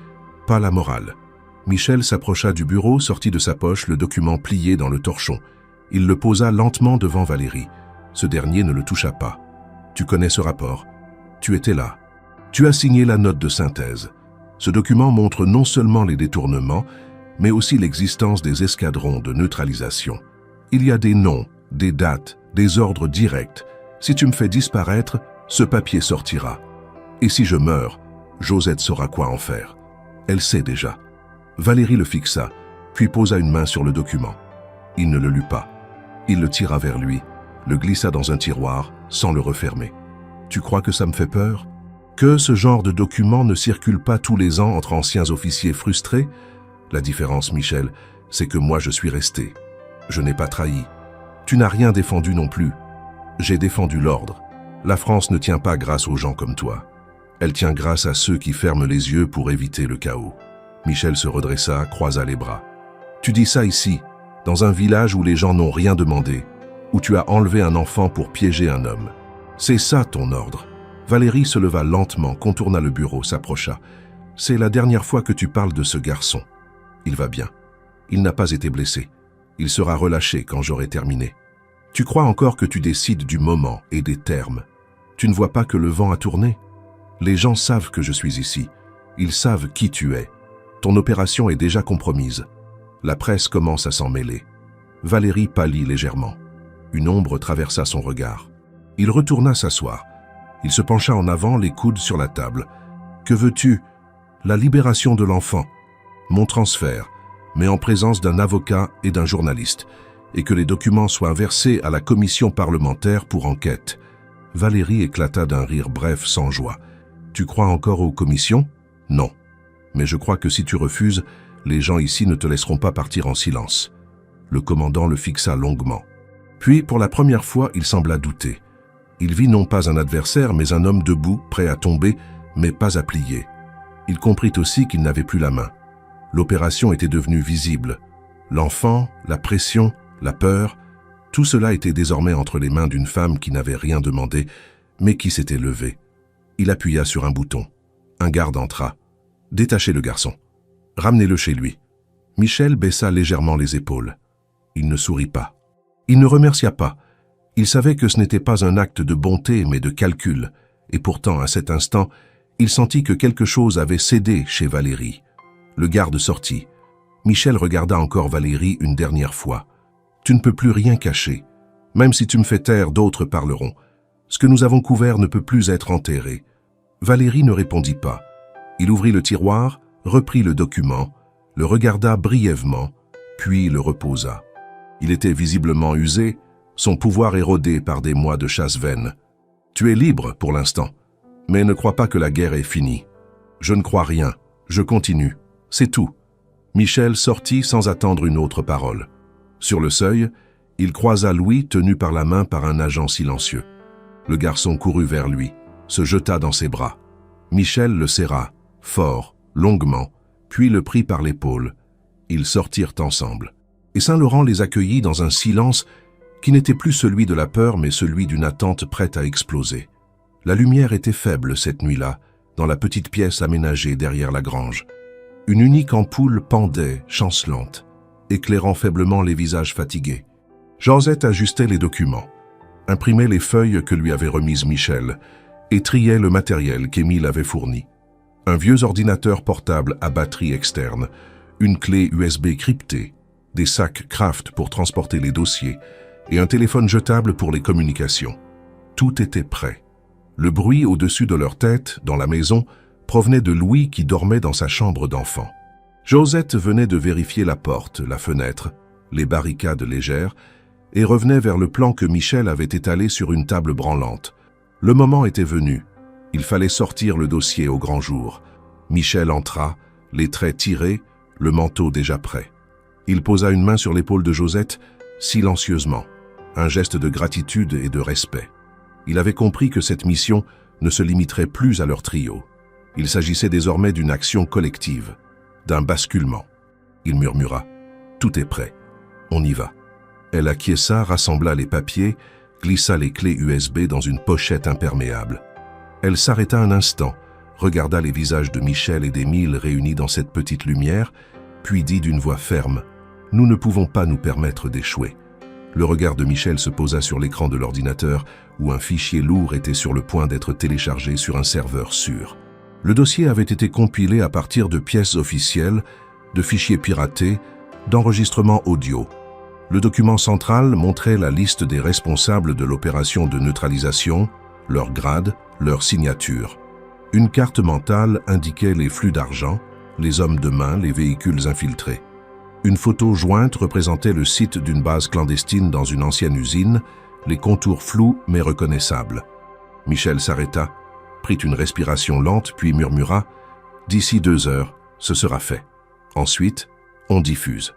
pas la morale. » Michel s'approcha du bureau, sortit de sa poche le document plié dans le torchon. Il le posa lentement devant Valérie. Ce dernier ne le toucha pas. « Tu connais ce rapport. Tu étais là. Tu as signé la note de synthèse. Ce document montre non seulement les détournements, mais aussi l'existence des escadrons de neutralisation. Il y a des noms, des dates, des ordres directs. Si tu me fais disparaître, ce papier sortira. Et si je meurs, Josette saura quoi en faire. Elle sait déjà. » Valérie le fixa, puis posa une main sur le document. Il ne le lut pas. Il le tira vers lui, le glissa dans un tiroir, sans le refermer. « Tu crois que ça me fait peur? Que ce genre de document ne circule pas tous les ans entre anciens officiers frustrés? La différence, Michel, c'est que moi je suis resté. Je n'ai pas trahi. Tu n'as rien défendu non plus. J'ai défendu l'ordre. La France ne tient pas grâce aux gens comme toi. Elle tient grâce à ceux qui ferment les yeux pour éviter le chaos. » Michel se redressa, croisa les bras. « Tu dis ça ici, dans un village où les gens n'ont rien demandé, où tu as enlevé un enfant pour piéger un homme. C'est ça ton ordre. » Valérie se leva lentement, contourna le bureau, s'approcha. « C'est la dernière fois que tu parles de ce garçon. Il va bien. Il n'a pas été blessé. Il sera relâché quand j'aurai terminé. Tu crois encore que tu décides du moment et des termes. Tu ne vois pas que le vent a tourné? Les gens savent que je suis ici. Ils savent qui tu es. Ton opération est déjà compromise. La presse commence à s'en mêler. » Valérie pâlit légèrement. Une ombre traversa son regard. Il retourna s'asseoir. Il se pencha en avant, les coudes sur la table. « Que veux-tu? La libération de l'enfant. Mon transfert, mais en présence d'un avocat et d'un journaliste, et que les documents soient versés à la commission parlementaire pour enquête. » Valérie éclata d'un rire bref sans joie. « Tu crois encore aux commissions? Non. Mais je crois que si tu refuses, les gens ici ne te laisseront pas partir en silence. » Le commandant le fixa longuement. Puis, pour la première fois, il sembla douter. Il vit non pas un adversaire, mais un homme debout, prêt à tomber, mais pas à plier. Il comprit aussi qu'il n'avait plus la main. L'opération était devenue visible. L'enfant, la pression, la peur, tout cela était désormais entre les mains d'une femme qui n'avait rien demandé, mais qui s'était levée. Il appuya sur un bouton. Un garde entra. « Détachez le garçon. Ramenez-le chez lui. » Michel baissa légèrement les épaules. Il ne sourit pas. Il ne remercia pas. Il savait que ce n'était pas un acte de bonté, mais de calcul. Et pourtant, à cet instant, il sentit que quelque chose avait cédé chez Valérie. Le garde sortit. Michel regarda encore Valérie une dernière fois. « Tu ne peux plus rien cacher. Même si tu me fais taire, d'autres parleront. Ce que nous avons couvert ne peut plus être enterré. » Valérie ne répondit pas. Il ouvrit le tiroir, reprit le document, le regarda brièvement, puis le reposa. Il était visiblement usé, son pouvoir érodé par des mois de chasse vaine. « Tu es libre pour l'instant, mais ne crois pas que la guerre est finie. Je ne crois rien, je continue, c'est tout. » Michel sortit sans attendre une autre parole. Sur le seuil, il croisa Louis tenu par la main par un agent silencieux. Le garçon courut vers lui, se jeta dans ses bras. Michel le serra, fort, longuement, puis le prit par l'épaule. Ils sortirent ensemble. Et Saint-Laurent les accueillit dans un silence qui n'était plus celui de la peur, mais celui d'une attente prête à exploser. La lumière était faible cette nuit-là, dans la petite pièce aménagée derrière la grange. Une unique ampoule pendait, chancelante, éclairant faiblement les visages fatigués. Josette ajustait les documents, imprimait les feuilles que lui avait remises Michel et triait le matériel qu'Émile avait fourni. Un vieux ordinateur portable à batterie externe, une clé USB cryptée, des sacs Kraft pour transporter les dossiers et un téléphone jetable pour les communications. Tout était prêt. Le bruit au-dessus de leur tête, dans la maison, provenait de Louis qui dormait dans sa chambre d'enfant. Josette venait de vérifier la porte, la fenêtre, les barricades légères, et revenait vers le plan que Michel avait étalé sur une table branlante. Le moment était venu. Il fallait sortir le dossier au grand jour. Michel entra, les traits tirés, le manteau déjà prêt. Il posa une main sur l'épaule de Josette, silencieusement, un geste de gratitude et de respect. Il avait compris que cette mission ne se limiterait plus à leur trio. Il s'agissait désormais d'une action collective, d'un basculement. Il murmura « Tout est prêt, on y va ». Elle acquiesça, rassembla les papiers, glissa les clés USB dans une pochette imperméable. Elle s'arrêta un instant, regarda les visages de Michel et d'Émile réunis dans cette petite lumière, puis dit d'une voix ferme « Nous ne pouvons pas nous permettre d'échouer ». Le regard de Michel se posa sur l'écran de l'ordinateur où un fichier lourd était sur le point d'être téléchargé sur un serveur sûr. Le dossier avait été compilé à partir de pièces officielles, de fichiers piratés, d'enregistrements audio. Le document central montrait la liste des responsables de l'opération de neutralisation, leur grade, leur signature. Une carte mentale indiquait les flux d'argent, les hommes de main, les véhicules infiltrés. Une photo jointe représentait le site d'une base clandestine dans une ancienne usine, les contours flous mais reconnaissables. Michel s'arrêta, prit une respiration lente puis murmura « D'ici 2 heures, ce sera fait. Ensuite, on diffuse ».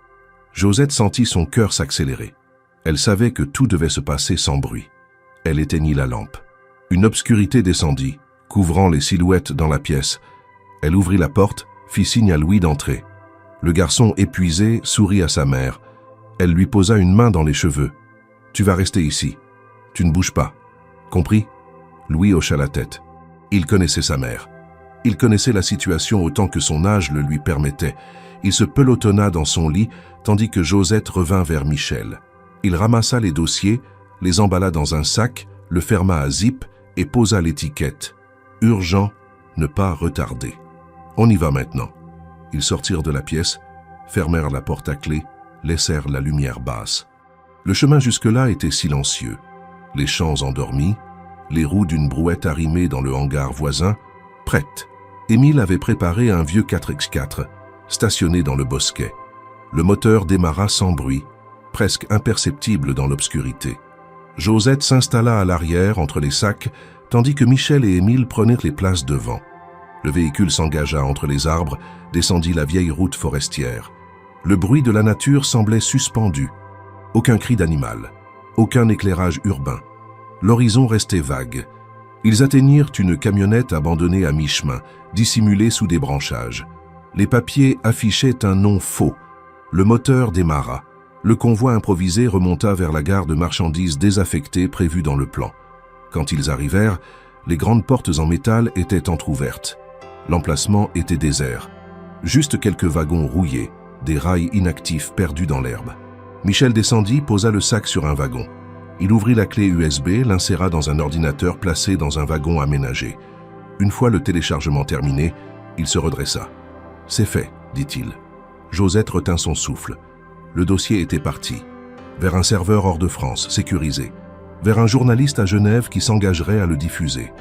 Josette sentit son cœur s'accélérer. Elle savait que tout devait se passer sans bruit. Elle éteignit la lampe. Une obscurité descendit, couvrant les silhouettes dans la pièce. Elle ouvrit la porte, fit signe à Louis d'entrer. Le garçon épuisé sourit à sa mère. Elle lui posa une main dans les cheveux. « Tu vas rester ici. Tu ne bouges pas. Compris ?» Louis hocha la tête. Il connaissait sa mère. Il connaissait la situation autant que son âge le lui permettait. Il se pelotonna dans son lit, tandis que Josette revint vers Michel. Il ramassa les dossiers, les emballa dans un sac, le ferma à zip et posa l'étiquette. « Urgent, ne pas retarder. » On y va maintenant. Ils sortirent de la pièce, fermèrent la porte à clé, laissèrent la lumière basse. Le chemin jusque-là était silencieux. Les champs endormis, les roues d'une brouette arrimée dans le hangar voisin, prêtes. Émile avait préparé un vieux 4x4, stationné dans le bosquet. Le moteur démarra sans bruit, presque imperceptible dans l'obscurité. Josette s'installa à l'arrière entre les sacs, tandis que Michel et Émile prenaient les places devant. Le véhicule s'engagea entre les arbres, descendit la vieille route forestière. Le bruit de la nature semblait suspendu. Aucun cri d'animal, aucun éclairage urbain. L'horizon restait vague. Ils atteignirent une camionnette abandonnée à mi-chemin, dissimulée sous des branchages. Les papiers affichaient un nom faux. Le moteur démarra. Le convoi improvisé remonta vers la gare de marchandises désaffectée prévue dans le plan. Quand ils arrivèrent, les grandes portes en métal étaient entr'ouvertes. L'emplacement était désert. Juste quelques wagons rouillés, des rails inactifs perdus dans l'herbe. Michel descendit, posa le sac sur un wagon. Il ouvrit la clé USB, l'inséra dans un ordinateur placé dans un wagon aménagé. Une fois le téléchargement terminé, il se redressa. « C'est fait », dit-il. Josette retint son souffle. Le dossier était parti. Vers un serveur hors de France, sécurisé. Vers un journaliste à Genève qui s'engagerait à le diffuser.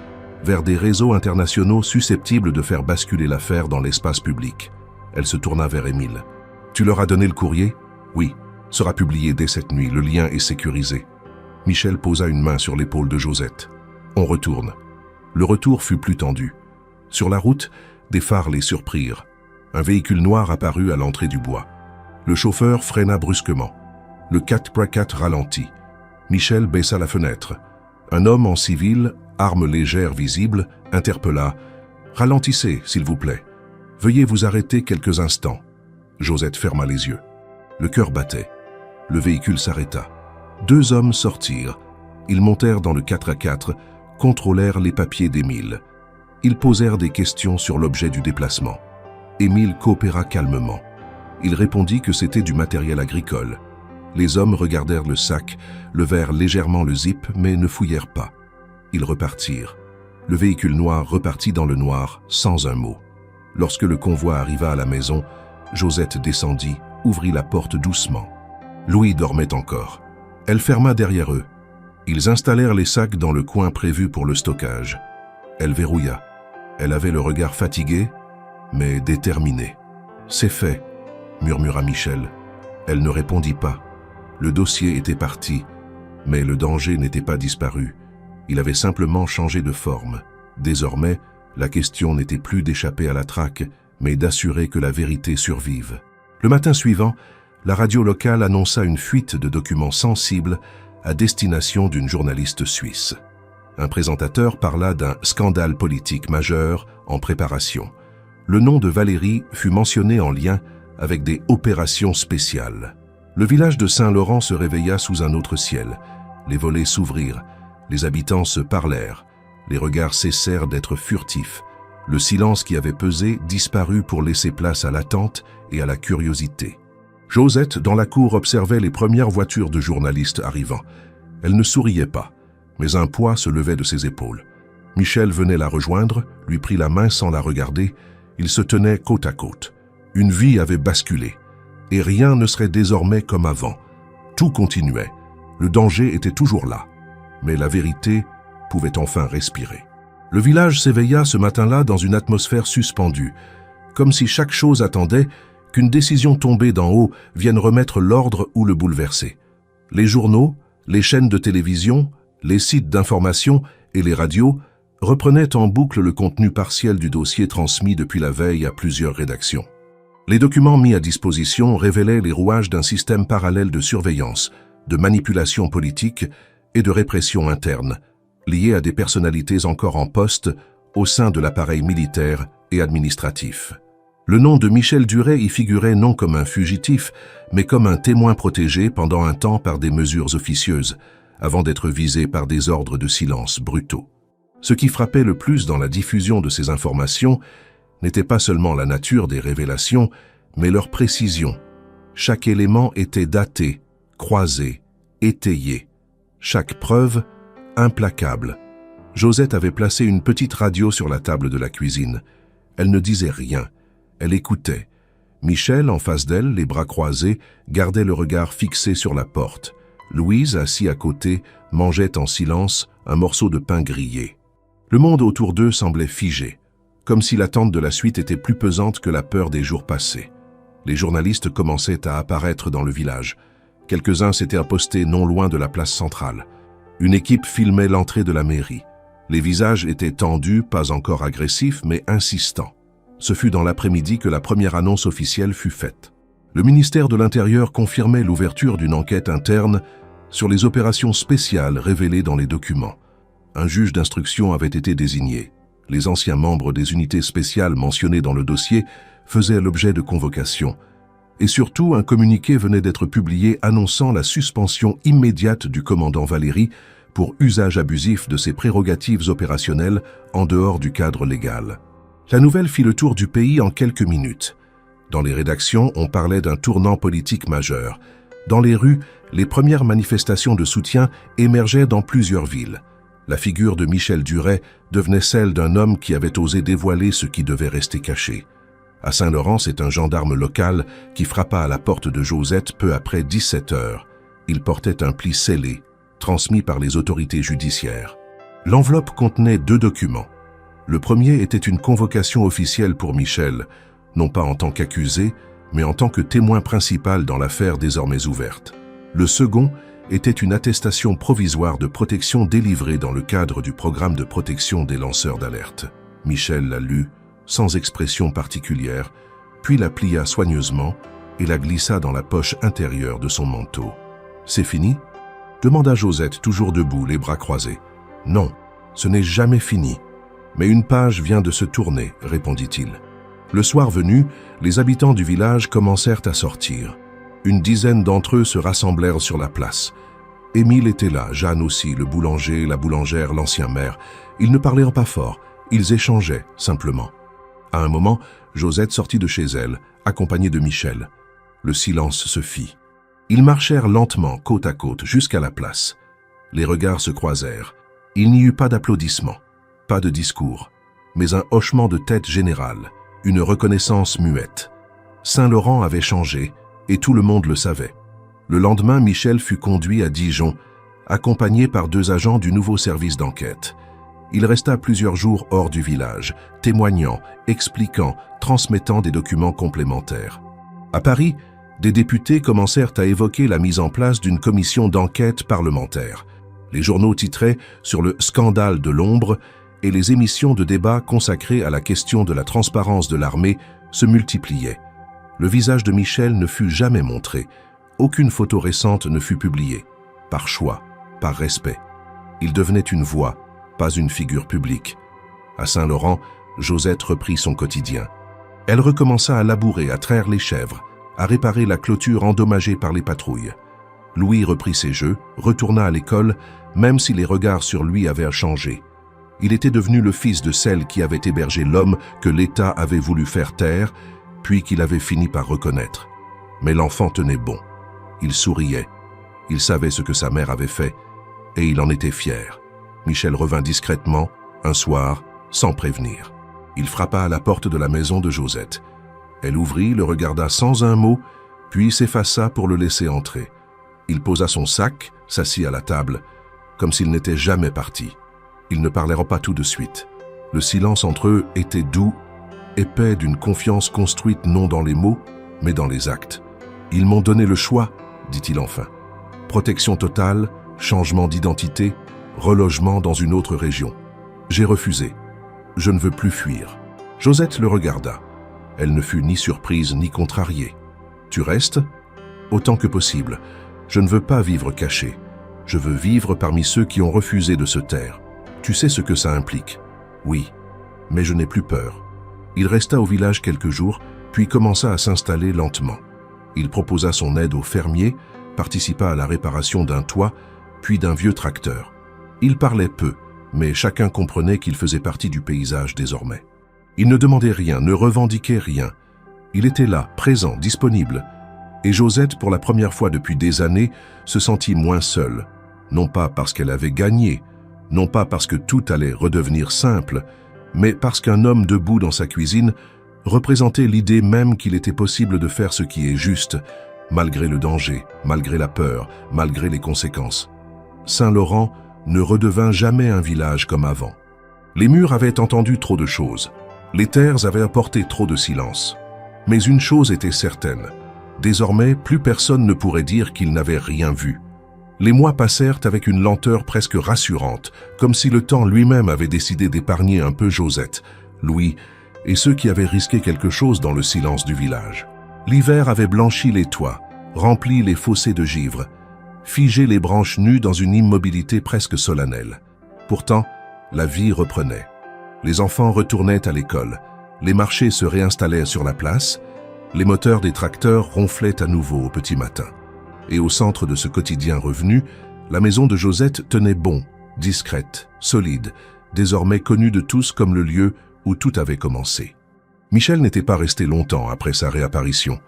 Vers des réseaux internationaux susceptibles de faire basculer l'affaire dans l'espace public. Elle se tourna vers Émile. « Tu leur as donné le courrier ?»« Oui, sera publié dès cette nuit, le lien est sécurisé. » Michel posa une main sur l'épaule de Josette. « On retourne. » Le retour fut plus tendu. Sur la route, des phares les surprirent. Un véhicule noir apparut à l'entrée du bois. Le chauffeur freina brusquement. Le 4x4 ralentit. Michel baissa la fenêtre. Un homme en civil, arme légère visible, interpella « Ralentissez, s'il vous plaît. Veuillez vous arrêter quelques instants. » Josette ferma les yeux. Le cœur battait. Le véhicule s'arrêta. 2 hommes sortirent. Ils montèrent dans le 4x4, contrôlèrent les papiers d'Émile. Ils posèrent des questions sur l'objet du déplacement. Émile coopéra calmement. Il répondit que c'était du matériel agricole. Les hommes regardèrent le sac, levèrent légèrement le zip, mais ne fouillèrent pas. Ils repartirent. Le véhicule noir repartit dans le noir, sans un mot. Lorsque le convoi arriva à la maison, Josette descendit, ouvrit la porte doucement. Louis dormait encore. Elle ferma derrière eux. Ils installèrent les sacs dans le coin prévu pour le stockage. Elle verrouilla. Elle avait le regard fatigué, mais déterminé. « C'est fait », murmura Michel. Elle ne répondit pas. Le dossier était parti, mais le danger n'était pas disparu. Il avait simplement changé de forme. Désormais, la question n'était plus d'échapper à la traque, mais d'assurer que la vérité survive. Le matin suivant, la radio locale annonça une fuite de documents sensibles à destination d'une journaliste suisse. Un présentateur parla d'un scandale politique majeur en préparation. Le nom de Valérie fut mentionné en lien avec des opérations spéciales. Le village de Saint-Laurent se réveilla sous un autre ciel. Les volets s'ouvrirent, les habitants se parlèrent, les regards cessèrent d'être furtifs. Le silence qui avait pesé disparut pour laisser place à l'attente et à la curiosité. Josette, dans la cour, observait les premières voitures de journalistes arrivant. Elle ne souriait pas, mais un poids se levait de ses épaules. Michel venait la rejoindre, lui prit la main sans la regarder. Ils se tenaient côte à côte. Une vie avait basculé, et rien ne serait désormais comme avant. Tout continuait. Le danger était toujours là, mais la vérité pouvait enfin respirer. Le village s'éveilla ce matin-là dans une atmosphère suspendue, comme si chaque chose attendait qu'une décision tombée d'en haut vienne remettre l'ordre ou le bouleverser. Les journaux, les chaînes de télévision, les sites d'information et les radios reprenaient en boucle le contenu partiel du dossier transmis depuis la veille à plusieurs rédactions. Les documents mis à disposition révélaient les rouages d'un système parallèle de surveillance, de manipulation politique et de répression interne, liés à des personnalités encore en poste au sein de l'appareil militaire et administratif. Le nom de Michel Duret y figurait non comme un fugitif, mais comme un témoin protégé pendant un temps par des mesures officieuses, avant d'être visé par des ordres de silence brutaux. Ce qui frappait le plus dans la diffusion de ces informations n'était pas seulement la nature des révélations, mais leur précision. Chaque élément était daté, croisé, étayé. Chaque preuve, implacable. Josette avait placé une petite radio sur la table de la cuisine. Elle ne disait rien. Elle écoutait. Michel, en face d'elle, les bras croisés, gardait le regard fixé sur la porte. Louise, assis à côté, mangeait en silence un morceau de pain grillé. Le monde autour d'eux semblait figé, comme si l'attente de la suite était plus pesante que la peur des jours passés. Les journalistes commençaient à apparaître dans le village. Quelques-uns s'étaient apostés non loin de la place centrale. Une équipe filmait l'entrée de la mairie. Les visages étaient tendus, pas encore agressifs, mais insistants. Ce fut dans l'après-midi que la première annonce officielle fut faite. Le ministère de l'Intérieur confirmait l'ouverture d'une enquête interne sur les opérations spéciales révélées dans les documents. Un juge d'instruction avait été désigné. Les anciens membres des unités spéciales mentionnées dans le dossier faisaient l'objet de convocations. Et surtout, un communiqué venait d'être publié annonçant la suspension immédiate du commandant Valéry pour usage abusif de ses prérogatives opérationnelles en dehors du cadre légal. La nouvelle fit le tour du pays en quelques minutes. Dans les rédactions, on parlait d'un tournant politique majeur. Dans les rues, les premières manifestations de soutien émergeaient dans plusieurs villes. La figure de Michel Duret devenait celle d'un homme qui avait osé dévoiler ce qui devait rester caché. À Saint-Laurent, c'est un gendarme local qui frappa à la porte de Josette peu après 17 heures. Il portait un pli scellé, transmis par les autorités judiciaires. L'enveloppe contenait 2 documents. Le premier était une convocation officielle pour Michel, non pas en tant qu'accusé, mais en tant que témoin principal dans l'affaire désormais ouverte. Le second était une attestation provisoire de protection délivrée dans le cadre du programme de protection des lanceurs d'alerte. Michel la lut, sans expression particulière, puis la plia soigneusement et la glissa dans la poche intérieure de son manteau. « C'est fini ?» demanda Josette, toujours debout, les bras croisés. Non, ce n'est jamais fini. Mais une page vient de se tourner, répondit-il. Le soir venu, les habitants du village commencèrent à sortir. Une dizaine d'entre eux se rassemblèrent sur la place. Émile était là, Jeanne aussi, le boulanger, la boulangère, l'ancien maire. Ils ne parlaient pas fort, ils échangeaient, simplement. À un moment, Josette sortit de chez elle, accompagnée de Michel. Le silence se fit. Ils marchèrent lentement, côte à côte, jusqu'à la place. Les regards se croisèrent. Il n'y eut pas d'applaudissements, pas de discours, mais un hochement de tête général, une reconnaissance muette. Saint-Laurent avait changé, et tout le monde le savait. Le lendemain, Michel fut conduit à Dijon, accompagné par 2 agents du nouveau service d'enquête. Il resta plusieurs jours hors du village, témoignant, expliquant, transmettant des documents complémentaires. À Paris, des députés commencèrent à évoquer la mise en place d'une commission d'enquête parlementaire. Les journaux titraient sur le scandale de l'ombre et les émissions de débat consacrées à la question de la transparence de l'armée se multipliaient. Le visage de Michel ne fut jamais montré. Aucune photo récente ne fut publiée. Par choix, par respect. Il devenait une voix, pas une figure publique. À Saint-Laurent, Josette reprit son quotidien. Elle recommença à labourer, à traire les chèvres, à réparer la clôture endommagée par les patrouilles. Louis reprit ses jeux, retourna à l'école, même si les regards sur lui avaient changé. Il était devenu le fils de celle qui avait hébergé l'homme que l'État avait voulu faire taire, puis qu'il avait fini par reconnaître. Mais l'enfant tenait bon. Il souriait. Il savait ce que sa mère avait fait, et il en était fier. Michel revint discrètement, un soir, sans prévenir. Il frappa à la porte de la maison de Josette. Elle ouvrit, le regarda sans un mot, puis s'effaça pour le laisser entrer. Il posa son sac, s'assit à la table, comme s'il n'était jamais parti. Ils ne parlèrent pas tout de suite. Le silence entre eux était doux, épais d'une confiance construite non dans les mots, mais dans les actes. « Ils m'ont donné le choix », dit-il enfin. Protection totale, changement d'identité, relogement dans une autre région. J'ai refusé. Je ne veux plus fuir. Josette le regarda. Elle ne fut ni surprise ni contrariée. « Tu restes ? Autant que possible. Je ne veux pas vivre caché. Je veux vivre parmi ceux qui ont refusé de se taire. Tu sais ce que ça implique. Oui, mais je n'ai plus peur. » Il resta au village quelques jours, puis commença à s'installer lentement. Il proposa son aide aux fermiers, participa à la réparation d'un toit, puis d'un vieux tracteur. Il parlait peu, mais chacun comprenait qu'il faisait partie du paysage désormais. Il ne demandait rien, ne revendiquait rien. Il était là, présent, disponible. Et Josette, pour la première fois depuis des années, se sentit moins seule. Non pas parce qu'elle avait gagné, non pas parce que tout allait redevenir simple, mais parce qu'un homme debout dans sa cuisine représentait l'idée même qu'il était possible de faire ce qui est juste, malgré le danger, malgré la peur, malgré les conséquences. Saint-Laurent ne redevint jamais un village comme avant. Les murs avaient entendu trop de choses. Les terres avaient apporté trop de silence. Mais une chose était certaine. Désormais, plus personne ne pourrait dire qu'il n'avait rien vu. Les mois passèrent avec une lenteur presque rassurante, comme si le temps lui-même avait décidé d'épargner un peu Josette, Louis et ceux qui avaient risqué quelque chose dans le silence du village. L'hiver avait blanchi les toits, rempli les fossés de givre, figé les branches nues dans une immobilité presque solennelle. Pourtant, la vie reprenait. Les enfants retournaient à l'école, les marchés se réinstallaient sur la place, les moteurs des tracteurs ronflaient à nouveau au petit matin. Et au centre de ce quotidien revenu, la maison de Josette tenait bon, discrète, solide, désormais connue de tous comme le lieu où tout avait commencé. Michel n'était pas resté longtemps après sa réapparition.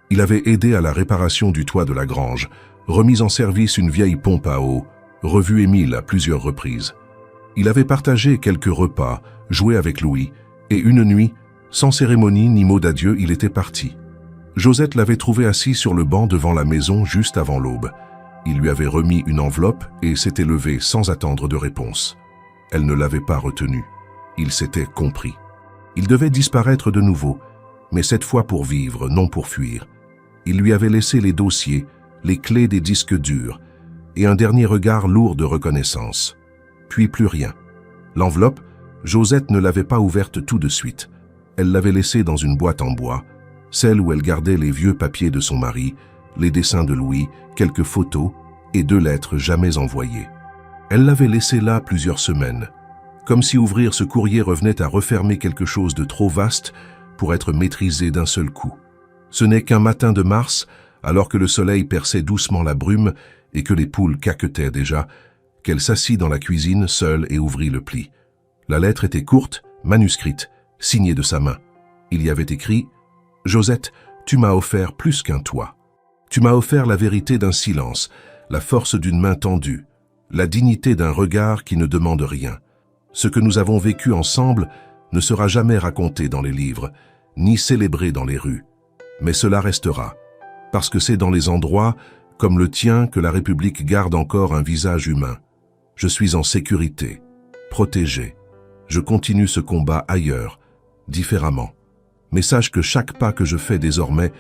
Il avait aidé à la réparation du toit de la grange, remis en service une vieille pompe à eau, revu Émile à plusieurs reprises. Il avait partagé quelques repas, joué avec Louis, et une nuit, sans cérémonie ni mot d'adieu, il était parti. Josette l'avait trouvé assis sur le banc devant la maison juste avant l'aube. Il lui avait remis une enveloppe et s'était levé sans attendre de réponse. Elle ne l'avait pas retenu. Il s'était compris. Il devait disparaître de nouveau, mais cette fois pour vivre, non pour fuir. Il lui avait laissé les dossiers, les clés des disques durs, et un dernier regard lourd de reconnaissance. Puis plus rien. L'enveloppe, Josette ne l'avait pas ouverte tout de suite. Elle l'avait laissée dans une boîte en bois, celle où elle gardait les vieux papiers de son mari, les dessins de Louis, quelques photos et 2 lettres jamais envoyées. Elle l'avait laissé là plusieurs semaines, comme si ouvrir ce courrier revenait à refermer quelque chose de trop vaste pour être maîtrisé d'un seul coup. Ce n'est qu'un matin de mars, alors que le soleil perçait doucement la brume et que les poules caquetaient déjà, qu'elle s'assit dans la cuisine seule et ouvrit le pli. La lettre était courte, manuscrite, signée de sa main. Il y avait écrit « Josette, tu m'as offert plus qu'un toit. Tu m'as offert la vérité d'un silence, la force d'une main tendue, la dignité d'un regard qui ne demande rien. Ce que nous avons vécu ensemble ne sera jamais raconté dans les livres, ni célébré dans les rues. Mais cela restera, parce que c'est dans les endroits, comme le tien, que la République garde encore un visage humain. Je suis en sécurité, protégé. Je continue ce combat ailleurs, différemment. Mais sache que chaque pas que je fais désormais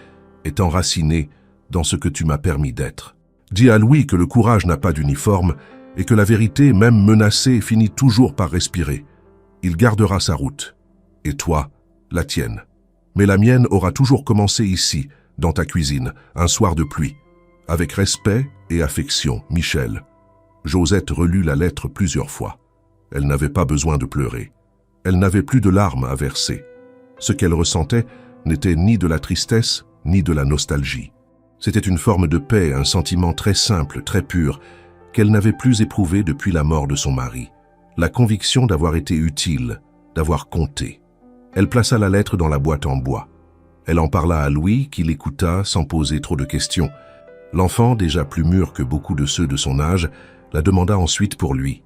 est enraciné dans ce que tu m'as permis d'être. Dis à Louis que le courage n'a pas d'uniforme et que la vérité, même menacée, finit toujours par respirer. Il gardera sa route. Et toi, la tienne. Mais la mienne aura toujours commencé ici, dans ta cuisine, un soir de pluie. Avec respect et affection, Michel. Josette relut la lettre plusieurs fois. Elle n'avait pas besoin de pleurer. Elle n'avait plus de larmes à verser. Ce qu'elle ressentait n'était ni de la tristesse, ni de la nostalgie. C'était une forme de paix, un sentiment très simple, très pur, qu'elle n'avait plus éprouvé depuis la mort de son mari. La conviction d'avoir été utile, d'avoir compté. Elle plaça la lettre dans la boîte en bois. Elle en parla à Louis, qui l'écouta sans poser trop de questions. L'enfant, déjà plus mûr que beaucoup de ceux de son âge, la demanda ensuite pour lui.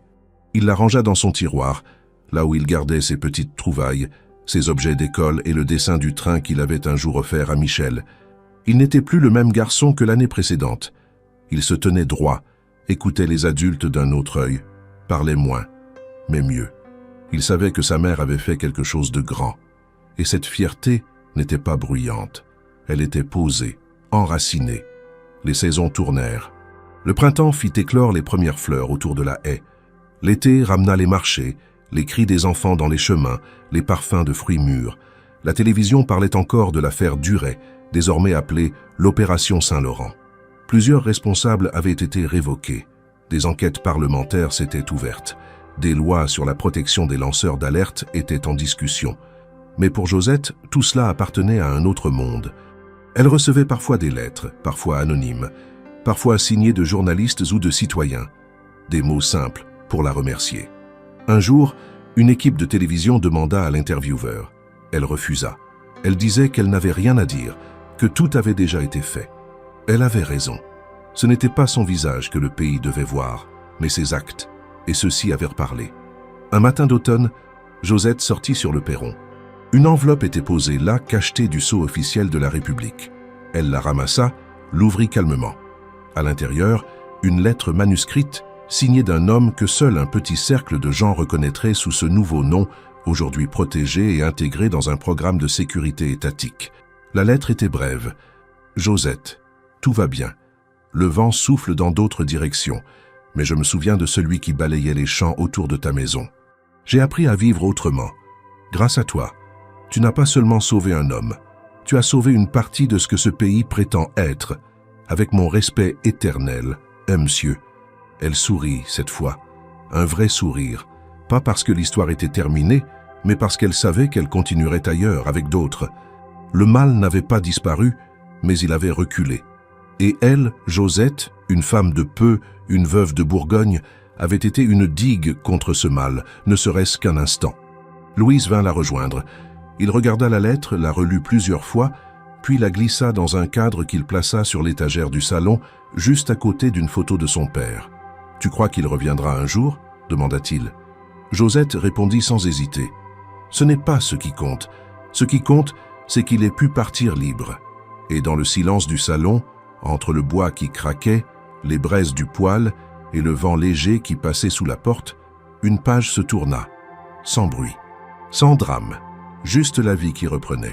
Il la rangea dans son tiroir, là où il gardait ses petites trouvailles, ses objets d'école et le dessin du train qu'il avait un jour offert à Michel. Il n'était plus le même garçon que l'année précédente. Il se tenait droit, écoutait les adultes d'un autre œil, parlait moins, mais mieux. Il savait que sa mère avait fait quelque chose de grand, et cette fierté n'était pas bruyante. Elle était posée, enracinée. Les saisons tournèrent. Le printemps fit éclore les premières fleurs autour de la haie. L'été ramena les marchés, les cris des enfants dans les chemins, les parfums de fruits mûrs. La télévision parlait encore de l'affaire Duret, désormais appelée l'Opération Saint-Laurent. Plusieurs responsables avaient été révoqués. Des enquêtes parlementaires s'étaient ouvertes. Des lois sur la protection des lanceurs d'alerte étaient en discussion. Mais pour Josette, tout cela appartenait à un autre monde. Elle recevait parfois des lettres, parfois anonymes, parfois signées de journalistes ou de citoyens. Des mots simples pour la remercier. Un jour, une équipe de télévision demanda à l'intervieweur. Elle refusa. Elle disait qu'elle n'avait rien à dire, que tout avait déjà été fait. Elle avait raison. Ce n'était pas son visage que le pays devait voir, mais ses actes. Et ceux-ci avait reparlé. Un matin d'automne, Josette sortit sur le perron. Une enveloppe était posée là, cachetée du sceau officiel de la République. Elle la ramassa, l'ouvrit calmement. À l'intérieur, une lettre manuscrite, signée d'un homme que seul un petit cercle de gens reconnaîtrait sous ce nouveau nom, aujourd'hui protégé et intégré dans un programme de sécurité étatique. La lettre était brève. « Josette, tout va bien. Le vent souffle dans d'autres directions. Mais je me souviens de celui qui balayait les champs autour de ta maison. J'ai appris à vivre autrement. Grâce à toi, tu n'as pas seulement sauvé un homme, tu as sauvé une partie de ce que ce pays prétend être, avec mon respect éternel, monsieur. » Elle sourit cette fois, un vrai sourire, pas parce que l'histoire était terminée, mais parce qu'elle savait qu'elle continuerait ailleurs avec d'autres. Le mal n'avait pas disparu, mais il avait reculé. Et elle, Josette, une femme de peu, une veuve de Bourgogne, avait été une digue contre ce mal, ne serait-ce qu'un instant. Louise vint la rejoindre. Il regarda la lettre, la relut plusieurs fois, puis la glissa dans un cadre qu'il plaça sur l'étagère du salon, juste à côté d'une photo de son père. « Tu crois qu'il reviendra un jour ?» demanda-t-il. Josette répondit sans hésiter. « Ce n'est pas ce qui compte. Ce qui compte, c'est qu'il ait pu partir libre. » Et dans le silence du salon, entre le bois qui craquait, les braises du poêle et le vent léger qui passait sous la porte, une page se tourna, sans bruit, sans drame, juste la vie qui reprenait.